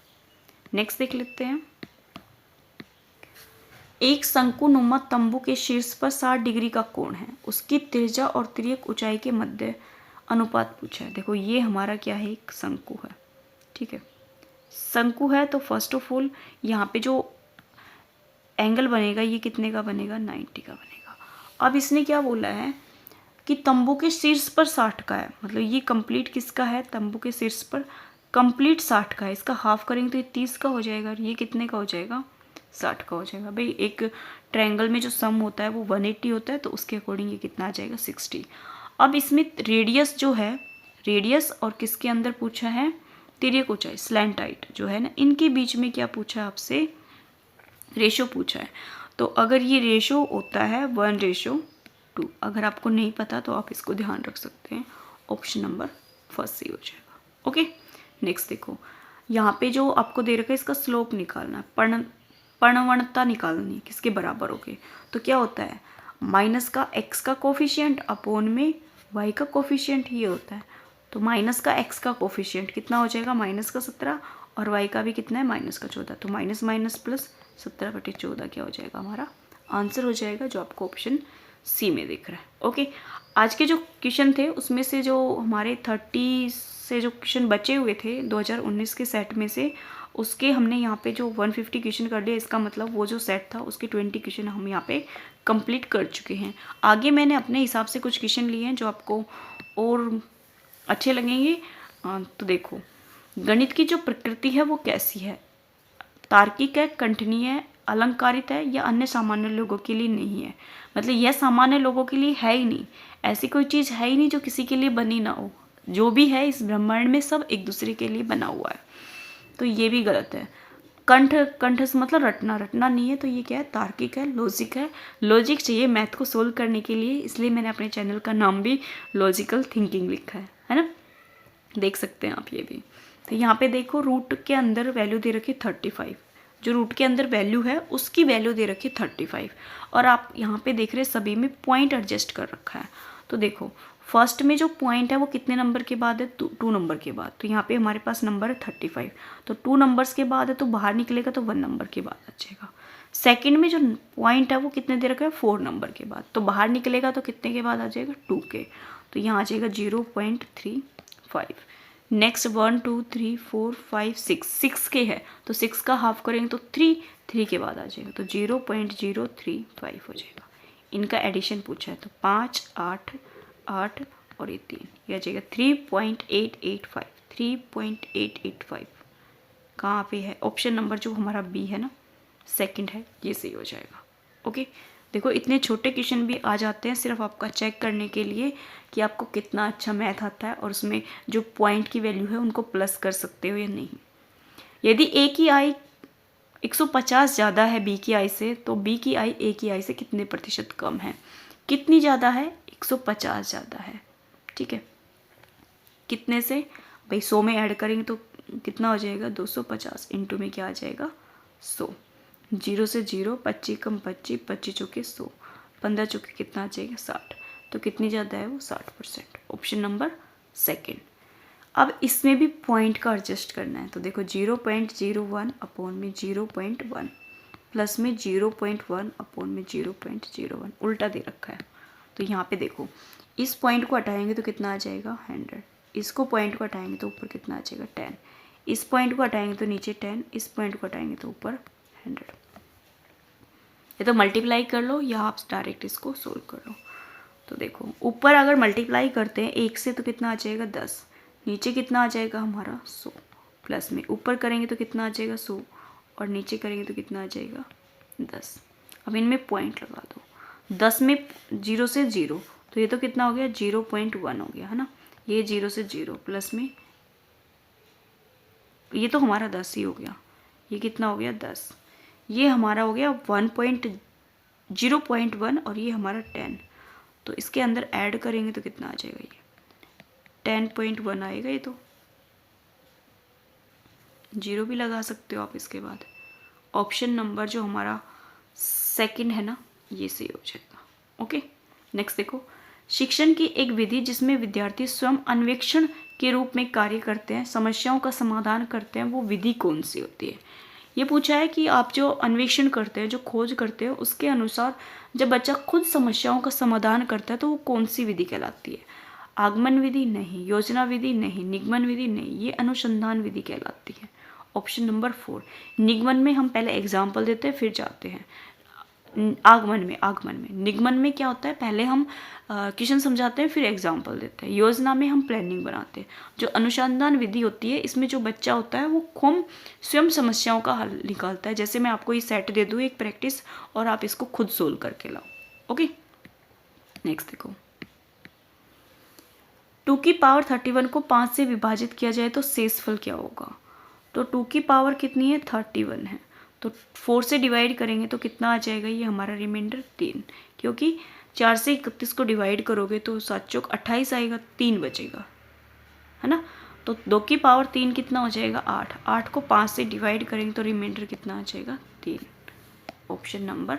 नेक्स्ट देख लेते हैं। एक शंकुनुमा तंबू के शीर्ष पर 60 डिग्री का कोण है, उसकी त्रिज्या और तिर्यक ऊंचाई के मध्य अनुपात पूछा है। देखो ये हमारा क्या है? एक शंकु है, ठीक है। शंकु है तो फर्स्ट ऑफ ऑल यहाँ पे जो एंगल बनेगा ये कितने का बनेगा? 90 का बनेगा। अब इसने क्या बोला है कि तंबू के शीर्ष पर 60 का है, मतलब ये कंप्लीट किसका है? तंबू के शीर्ष पर कंप्लीट 60 का है। इसका हाफ करेंगे तो ये 30 का हो जाएगा, और ये कितने का हो जाएगा? 60 का हो जाएगा। भाई एक ट्रायंगल में जो सम होता है वो 180 होता है, तो उसके अकॉर्डिंग ये कितना आ जाएगा? 60। अब इसमें रेडियस जो है, रेडियस और किसके अंदर पूछा है? तिर्यक ऊंचाई, स्लैंट हाइट जो है ना, इनके बीच में क्या पूछा है आपसे? रेशो पूछा है। तो अगर ये रेशो होता है 1:2, अगर आपको नहीं पता तो आप इसको ध्यान रख सकते हैं। ऑप्शन नंबर फर्स्ट सही हो जाएगा। ओके, नेक्स्ट देखो, यहाँ पे जो आपको दे रखा है इसका स्लोप निकालना है, पर्णवणता निकालनी है, किसके बराबर हो गए। तो क्या होता है? माइनस का x का कोफिशिएंट अपॉन में y का कोफिशिएंट, ये होता है। तो माइनस का x का कोफिशिएंट कितना हो जाएगा? माइनस का 17, और y का भी कितना है? माइनस का 14। तो माइनस माइनस प्लस 17/14 क्या हो जाएगा? हमारा आंसर हो जाएगा, जो आपको ऑप्शन सी में दिख रहा है। ओके, आज के जो क्वेश्चन थे उसमें से जो हमारे 30 से जो क्वेश्चन बचे हुए थे 2019 के सेट में से, उसके हमने यहाँ पे जो 150 क्वेश्चन कर लिए। इसका मतलब वो जो सेट था उसके 20 क्वेश्चन हम यहाँ पे कंप्लीट कर चुके हैं। आगे मैंने अपने हिसाब से कुछ क्वेश्चन लिए हैं जो आपको और अच्छे लगेंगे। तो देखो, गणित की जो प्रकृति है वो कैसी है? तार्किक है, कंठनीय है, अलंकारित है, या अन्य सामान्य लोगों के लिए नहीं है। मतलब यह सामान्य लोगों के लिए है ही नहीं, ऐसी कोई चीज़ है ही नहीं जो किसी के लिए बनी ना हो। जो भी है इस ब्रह्मांड में सब एक दूसरे के लिए बना हुआ है, तो ये भी गलत है। कंठ से मतलब रटना, रटना नहीं है, तो ये क्या है? तार्किक है, लॉजिक है। लॉजिक चाहिए मैथ को सोल्व करने के लिए, इसलिए मैंने अपने चैनल का नाम भी लॉजिकल थिंकिंग लिखा है ना। देख सकते हैं आप ये भी। तो यहाँ पे देखो, रूट के अंदर वैल्यू दे रखी 35, जो रूट के अंदर वैल्यू है उसकी वैल्यू दे रखी 35, और आप यहाँ पे देख रहे हैं सभी में पॉइंट एडजस्ट कर रखा है। तो देखो, फर्स्ट में जो पॉइंट है वो कितने नंबर के बाद है? 2 नंबर के बाद। तो यहाँ पे हमारे पास नंबर है 35, तो 2 नंबर्स के बाद है, तो बाहर निकलेगा तो 1 नंबर के बाद आ जाएगा। सेकंड में जो पॉइंट है वो कितने दे रखा है? 4 नंबर के बाद, तो बाहर निकलेगा तो कितने के बाद आ जाएगा? 2 के। तो यहाँ आ जाएगा 0.35। नेक्स्ट 1 2 3 4 5 6 के है, तो 6 का हाफ करेंगे तो 3 के बाद आ जाएगा, तो 0.035 हो जाएगा। इनका एडिशन पूछा है, तो 5 8 8 और ये 3, यह आ जाएगा 3.885। 3.885 कहाँ पे है? ऑप्शन नंबर जो हमारा बी है ना, सेकंड है, ये सही हो जाएगा। ओके, देखो इतने छोटे क्वेश्चन भी आ जाते हैं सिर्फ आपका चेक करने के लिए कि आपको कितना अच्छा मैथ आता है, और उसमें जो पॉइंट की वैल्यू है उनको प्लस कर सकते हो या नहीं। यदि ए की आई 150 ज़्यादा है बी की आई से, तो बी की आई ए की आई से कितने प्रतिशत कम है? कितनी ज़्यादा है? 150 ज़्यादा है, ठीक है। कितने से? भाई 100 में ऐड करेंगे तो कितना हो जाएगा 250 इंटू में क्या आ जाएगा 100, 0 से 0, 25 कम 25, 25 चौके 100, 15 चौके कितना आ जाएगा 60, तो कितनी ज़्यादा है वो 60%। Option number second. अब इसमें भी पॉइंट का एडजस्ट करना है, तो देखो 0.01 अपॉन में 0.1 प्लस में 0.1 अपॉन में 0.01 उल्टा दे रखा है। तो यहाँ पे देखो इस पॉइंट को हटाएंगे तो कितना आ जाएगा 100, इसको पॉइंट को हटाएंगे तो ऊपर कितना आ जाएगा 10, इस पॉइंट को हटाएंगे तो नीचे 10, इस पॉइंट को हटाएंगे तो ऊपर 100। ये तो मल्टीप्लाई कर लो या आप डायरेक्ट इसको सोल्व कर लो। तो देखो ऊपर अगर मल्टीप्लाई करते हैं 1 से तो कितना आ जाएगा 10, नीचे कितना आ जाएगा हमारा 100, प्लस में ऊपर करेंगे तो कितना आ जाएगा 100 और नीचे करेंगे तो कितना आ जाएगा 10। अब इनमें पॉइंट लगा दो, 10 में 0 से 0, तो ये तो कितना हो गया 0.1 हो गया है ना, ये 0 से 0 प्लस में ये तो हमारा 10 ही हो गया, ये कितना हो गया 10, ये हमारा हो गया 0.1 और ये हमारा 10, तो इसके अंदर ऐड करेंगे तो कितना आ जाएगा ये 10.1 आएगा, ये तो 0 भी लगा सकते हो आप इसके बाद। ऑप्शन नंबर जो हमारा सेकंड है ना ये सही हो जाएगा। ओके नेक्स्ट देखो, शिक्षण की एक विधि जिसमें विद्यार्थी स्वयं अन्वेषण के रूप में कार्य करते हैं, समस्याओं का समाधान करते हैं, वो विधि कौन सी होती है। ये पूछा है कि आप जो अन्वेषण करते हैं, जो खोज करते हैं, उसके अनुसार जब बच्चा खुद समस्याओं का समाधान करता है तो वो कौन सी विधि कहलाती है। आगमन विधि नहीं, योजना विधि नहीं, निगमन विधि नहीं, ये अनुसंधान विधि कहलाती है। Option number 4। निगमन में हम पहले एग्जाम्पल देते हैं फिर जाते हैं आगमन में। निगमन में क्या होता है, पहले हम क्वेश्चन समझाते हैं फिर एग्जाम्पल देते हैं। योजना में हम प्लानिंग बनाते हैं। जो अनुसंधान विधि होती है इसमें जो बच्चा होता है वो खुद स्वयं समस्याओं का हल निकालता है। जैसे मैं आपको ये सेट दे दूँ एक प्रैक्टिस और आप इसको खुद सोल्व करके लाओ। ओके नेक्स्ट देखो, 2 की पावर 31 को 5 से विभाजित किया जाए तो शेषफल क्या होगा। तो 2 की पावर कितनी है 31 है, तो 4 से डिवाइड करेंगे तो कितना आ जाएगा, ये हमारा रिमाइंडर 3, क्योंकि 4 से 31 को डिवाइड करोगे तो 7 चौक 28 आएगा, 3 बचेगा है ना। तो 2 की पावर 3 कितना हो जाएगा 8, 8 को 5 से डिवाइड करेंगे तो रिमाइंडर कितना आ जाएगा 3। ऑप्शन नंबर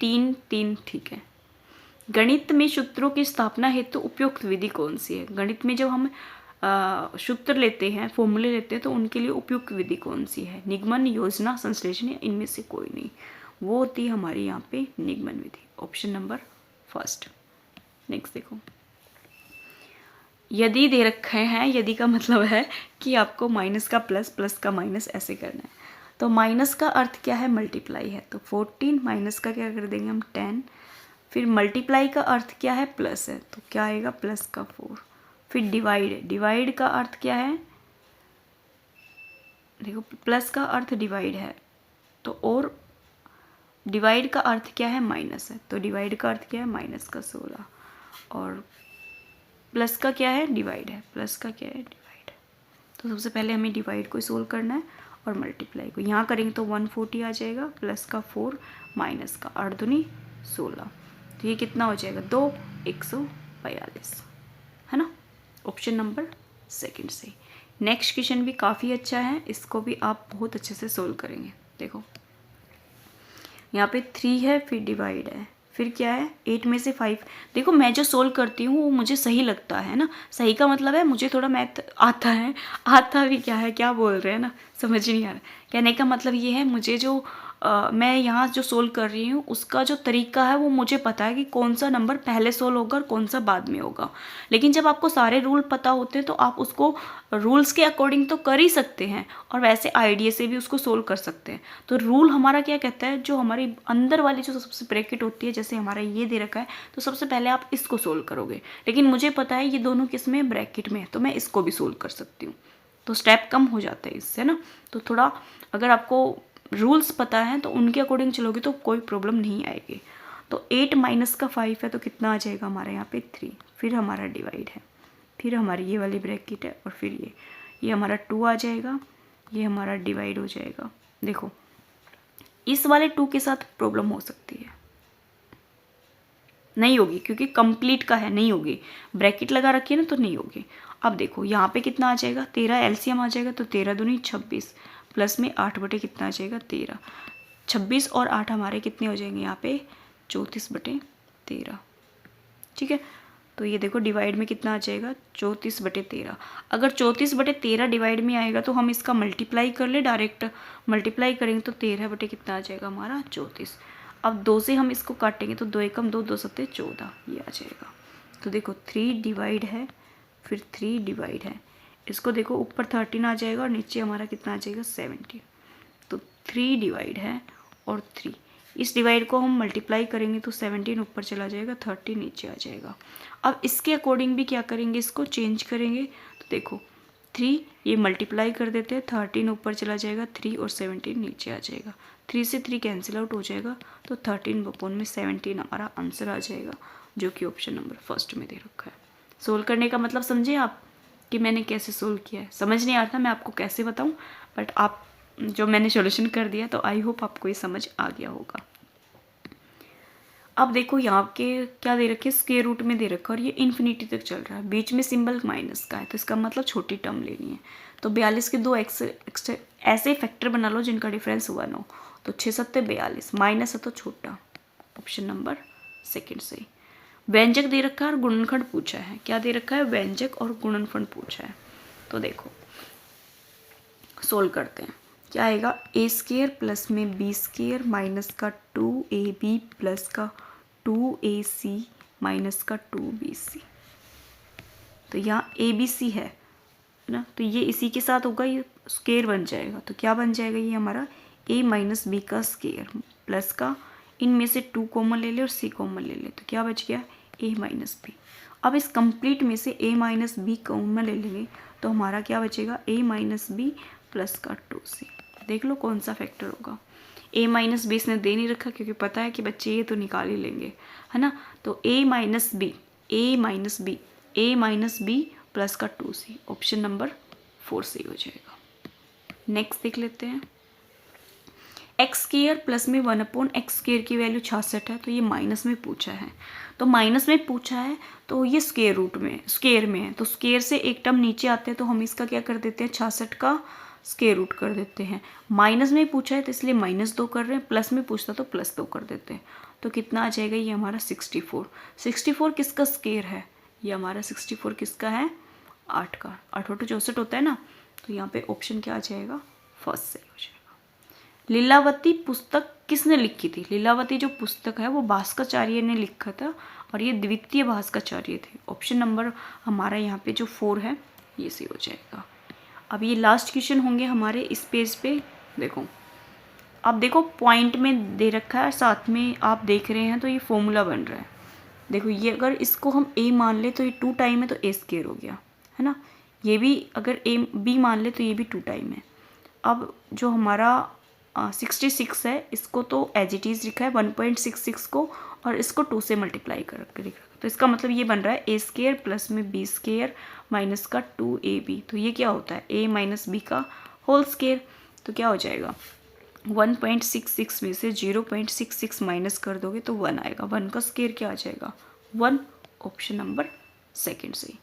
3 ठीक है। गणित में सूत्रों की स्थापना हेतु उपयुक्त विधि कौन सी है। गणित में जब हम सूत्र लेते हैं, फॉर्मूले लेते हैं तो उनके लिए उपयुक्त विधि कौन सी है। निगमन, योजना, संश्लेषण, इनमें से कोई नहीं, वो होती है हमारी यहाँ पे निगमन विधि। Option number 1। नेक्स्ट देखो, यदि दे रखे हैं, यदि का मतलब है कि आपको माइनस का प्लस, प्लस का माइनस ऐसे करना है। तो माइनस का अर्थ क्या है मल्टीप्लाई है, तो 14 माइनस का क्या कर देंगे हम 10, फिर मल्टीप्लाई का अर्थ क्या है प्लस है, तो क्या आएगा प्लस का 4, फिर डिवाइड है, डिवाइड का अर्थ क्या है, देखो प्लस का अर्थ डिवाइड है तो, और डिवाइड का अर्थ क्या है माइनस है, तो डिवाइड का अर्थ क्या है माइनस का 16, और प्लस का क्या है डिवाइड है, प्लस का क्या है डिवाइड है। तो सबसे पहले हमें डिवाइड को सोल्व करना है और मल्टीप्लाई को यहाँ करेंगे तो 140 आ जाएगा, प्लस का 4 माइनस का 8 दूनी 16, तो ये कितना हो जाएगा 2 142 है ना। ऑप्शन नंबर 2 से। नेक्स्ट क्वेश्चन भी काफ़ी अच्छा है, इसको भी आप बहुत अच्छे से सोल्व करेंगे। देखो यहाँ पे 3 है, फिर डिवाइड है, फिर क्या है 8 में से 5। देखो मैं जो सोल्व करती हूँ वो मुझे सही लगता है ना, सही का मतलब है मुझे थोड़ा मैथ आता है, आता भी क्या है, क्या बोल रहे हैं ना, समझ नहीं आ रहा। कहने का मतलब ये है मुझे जो मैं यहाँ जो सोल्व कर रही हूँ उसका जो तरीका है वो मुझे पता है कि कौन सा नंबर पहले सोल्व होगा और कौन सा बाद में होगा। लेकिन जब आपको सारे रूल पता होते हैं तो आप उसको रूल्स के अकॉर्डिंग तो कर ही सकते हैं और वैसे आइडिया से भी उसको सोल्व कर सकते हैं। तो रूल हमारा क्या कहता है, जो हमारी अंदर वाली जो सबसे ब्रैकेट होती है, जैसे हमारा ये दे रखा है तो सबसे पहले आप इसको सोल्व करोगे, लेकिन मुझे पता है ये दोनों किस में ब्रैकेट में है तो मैं इसको भी सोल्व कर सकती हूँ, तो स्टेप कम हो जाता है इससे ना। तो थोड़ा अगर आपको रूल्स पता है तो उनके अकॉर्डिंग चलोगे तो कोई प्रॉब्लम नहीं आएगी। तो 8 माइनस का 5 है तो कितना आ जाएगा हमारे यहाँ पे 3, फिर हमारा डिवाइड है, फिर हमारी ये वाली ब्रैकेट है और फिर ये हमारा 2 आ जाएगा, ये हमारा डिवाइड हो जाएगा। देखो इस वाले 2 के साथ प्रॉब्लम हो सकती है, नहीं होगी क्योंकि कंप्लीट का है, नहीं होगी, ब्रैकेट लगा रखी है ना तो नहीं होगी। अब देखो यहाँ पे कितना आ जाएगा, 13 एलसीएम आ जाएगा, तो 13 दूनी 26 प्लस में 8 बटे कितना आ जाएगा 13, 26 और 8 हमारे कितने हो जाएंगे यहाँ पे 34 बटे 13। ठीक है, तो ये देखो डिवाइड में कितना आ जाएगा 34 बटे 13। अगर 34 बटे 13 डिवाइड में आएगा तो हम इसका मल्टीप्लाई कर ले, डायरेक्ट मल्टीप्लाई करेंगे तो 13 बटे कितना आ जाएगा हमारा 34। अब 2 से हम इसको काटेंगे तो 2 एकम 2, 2 सत्ते 14 ये आ जाएगा। तो देखो 3 डिवाइड है, फिर 3 डिवाइड है, इसको देखो ऊपर 13 आ जाएगा और नीचे हमारा कितना आ जाएगा 17। तो 3 डिवाइड है और 3, इस डिवाइड को हम मल्टीप्लाई करेंगे तो 17 ऊपर चला जाएगा, 30 नीचे आ जाएगा। अब इसके अकॉर्डिंग भी क्या करेंगे, इसको चेंज करेंगे। तो देखो 3 ये मल्टीप्लाई कर देते हैं, 13 ऊपर चला जाएगा, 3 और 17 नीचे आ जाएगा, 3 से 3 कैंसिल आउट हो जाएगा, तो 13 बपोन में 17 हमारा आंसर आ जाएगा, जो कि ऑप्शन नंबर फर्स्ट में दे रखा है। सोल्व करने का मतलब समझे आप कि मैंने कैसे सोल्व किया है। समझ नहीं आ रहा था मैं आपको कैसे बताऊं, बट आप जो मैंने सॉल्यूशन कर दिया, तो आई होप आपको ये समझ आ गया होगा। अब देखो यहाँ के क्या दे रखे, स्क्वायर रूट में दे रखा और ये इन्फिनिटी तक चल रहा है, बीच में सिंबल माइनस का है, तो इसका मतलब छोटी टर्म लेनी है। तो 42 के 2 ऐसे फैक्टर बना लो जिनका डिफरेंस 1 हो, तो 6 सत्ते 42, माइनस है तो छोटा, ऑप्शन नंबर सेकेंड सही। व्यंजक दे रखा है और गुणनखंड पूछा है, क्या दे रखा है, व्यंजक और गुणनखंड पूछा है। तो देखो सोल्व करते हैं, क्या आएगा, ए स्क्वायर प्लस में बी स्क्वायर माइनस का 2ab प्लस का 2ac माइनस का 2bc। तो यहाँ abc है ना, तो ये इसी के साथ होगा, ये स्क्वायर बन जाएगा, तो क्या बन जाएगा, ये हमारा a माइनस बी का स्क्वायर प्लस का, इनमें से 2 कॉमन ले ले और c कॉमन ले ले, तो क्या बच गया a माइनस बी। अब इस कंप्लीट में से a माइनस बी कॉमन ले लेंगे तो हमारा क्या बचेगा, a माइनस बी प्लस का 2c। देख लो कौन सा फैक्टर होगा। a माइनस बी इसने दे नहीं रखा क्योंकि पता है कि बच्चे ये तो निकाल ही लेंगे, है ना। तो a minus B, a minus B, a minus B plus का 2c, ऑप्शन नंबर 4 सही हो जाएगा। नेक्स्ट देख लेते हैं, एक्स स्क्वायर प्लस में 1/x स्क्वायर की वैल्यू 66 है, तो ये माइनस में पूछा है, तो माइनस में पूछा है तो ये स्क्वायर रूट में, स्क्वायर में है, तो स्क्वायर से एक टर्म नीचे आते हैं तो हम इसका क्या कर देते हैं, 66 का स्क्वायर रूट कर देते हैं। माइनस में पूछा है तो इसलिए -2 कर रहे हैं, प्लस में पूछता तो +2 कर देते हैं। तो कितना आ जाएगा, ये हमारा 64। 64 किसका स्क्वायर है, ये हमारा 64 किसका है, 8 का। 8 × 2 64 होता है ना, तो यहाँ पे ऑप्शन क्या आ जाएगा, फर्स्ट सही हो जाएगा। लीलावती पुस्तक किसने लिखी थी, लीलावती जो पुस्तक है वो भास्कराचार्य ने लिखा था और ये द्वितीय भास्कराचार्य थे। ऑप्शन नंबर हमारा यहाँ पे जो 4 है ये सही हो जाएगा। अब ये लास्ट क्वेश्चन होंगे हमारे इस पेज पे। देखो अब देखो पॉइंट में दे रखा है, साथ में आप देख रहे हैं तो ये फॉर्मूला बन रहा है। देखो ये अगर इसको हम a मान ले तो ये 2 टाइम है, तो a स्क्वायर हो गया, है ना। ये भी अगर b मान ले तो ये भी 2 टाइम है। अब जो हमारा 66 है, इसको तो एज इट इज़ लिखा है 1.66 को, और इसको 2 से मल्टीप्लाई कर लिखा, तो इसका मतलब ये बन रहा है a स्क्वायर प्लस में b स्क्वायर माइनस का 2ab। तो ये क्या होता है, a माइनस बी का होल स्क्वायर। तो क्या हो जाएगा, 1.66 में से 0.66 माइनस कर दोगे तो 1 आएगा, 1 का स्क्वायर क्या आ जाएगा, 1, ऑप्शन नंबर सेकंड सही।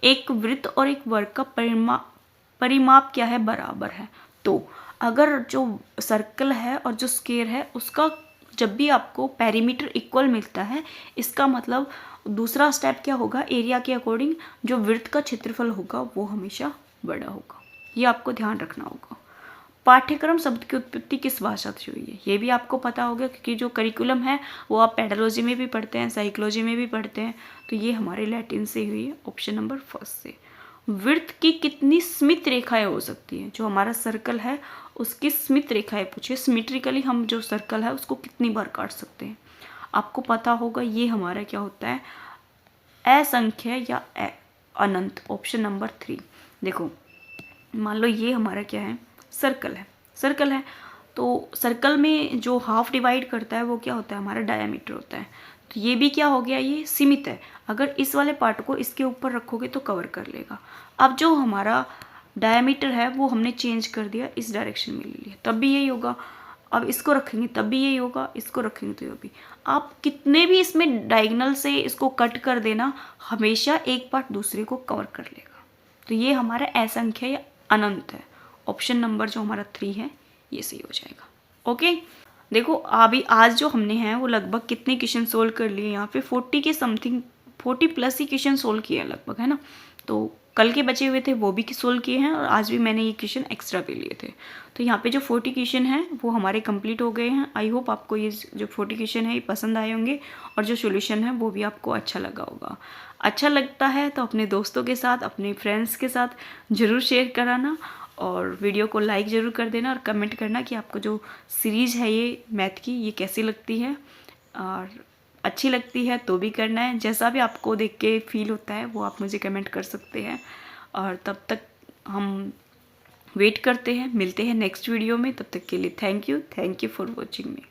एक वृत्त और एक वर्ग का परिमाप क्या है, बराबर है। तो अगर जो सर्कल है और जो स्क्वायर है उसका जब भी आपको पेरीमीटर इक्वल मिलता है, इसका मतलब दूसरा स्टेप क्या होगा, एरिया के अकॉर्डिंग जो वृत्त का क्षेत्रफल होगा वो हमेशा बड़ा होगा। ये आपको ध्यान रखना होगा। पाठ्यक्रम शब्द की उत्पत्ति किस भाषा से हुई है, ये भी आपको पता होगा क्योंकि जो करिकुलम है वो आप पेडालॉजी में भी पढ़ते हैं, साइकोलॉजी में भी पढ़ते हैं, तो ये हमारे लैटिन से हुई है, ऑप्शन नंबर फर्स्ट से। वृत्त की कितनी स्मित रेखाएं हो सकती हैं, जो हमारा सर्कल है उसकी स्मित रेखाएं पूछे, सिमेट्रिकली हम जो सर्कल है उसको कितनी बार काट सकते हैं, आपको पता होगा। ये हमारा क्या होता है, असंख्य या अनंत, ऑप्शन नंबर 3। देखो मान लो ये हमारा क्या है, सर्कल है, सर्कल है, तो सर्कल में जो हाफ डिवाइड करता है वो क्या होता है, हमारा डायमीटर होता है। तो ये भी क्या हो गया, ये सीमित है, अगर इस वाले पार्ट को इसके ऊपर रखोगे तो कवर कर लेगा। अब जो हमारा डायमीटर है वो हमने चेंज कर दिया, इस डायरेक्शन में ले लिया, तब भी यही होगा। अब इसको रखेंगे तब भी यही होगा, इसको रखेंगे तो ये भी। आप कितने भी इसमें डायगोनल से इसको कट कर देना, हमेशा एक पार्ट दूसरे को कवर कर लेगा। तो ये हमारा असंख्य या अनंत है। ऑप्शन नंबर जो हमारा 3 है ये सही हो जाएगा। ओके, देखो अभी आज जो हमने हैं वो लगभग कितने क्वेश्चन सोल्व कर लिए यहाँ पे 40 के समथिंग, 40 प्लस ही क्वेश्चन सोल्व किए हैं लगभग, है ना। तो कल के बचे हुए थे वो भी सोल्व किए हैं और आज भी मैंने ये क्वेश्चन एक्स्ट्रा भी लिए थे। तो यहाँ पे जो 40 क्वेश्चन हैं वो हमारे कंप्लीट हो गए हैं। आई होप आपको ये जो 40 क्वेश्चन है ये पसंद आए होंगे और जो सोल्यूशन है वो भी आपको अच्छा लगा होगा। अच्छा लगता है तो अपने दोस्तों के साथ, अपने फ्रेंड्स के साथ ज़रूर शेयर कराना और वीडियो को लाइक ज़रूर कर देना और कमेंट करना कि आपको जो सीरीज़ है ये मैथ की ये कैसी लगती है, और अच्छी लगती है तो भी करना है। जैसा भी आपको देख के फील होता है वो आप मुझे कमेंट कर सकते हैं। और तब तक हम वेट करते हैं, मिलते हैं नेक्स्ट वीडियो में। तब तक के लिए thank you for watching me.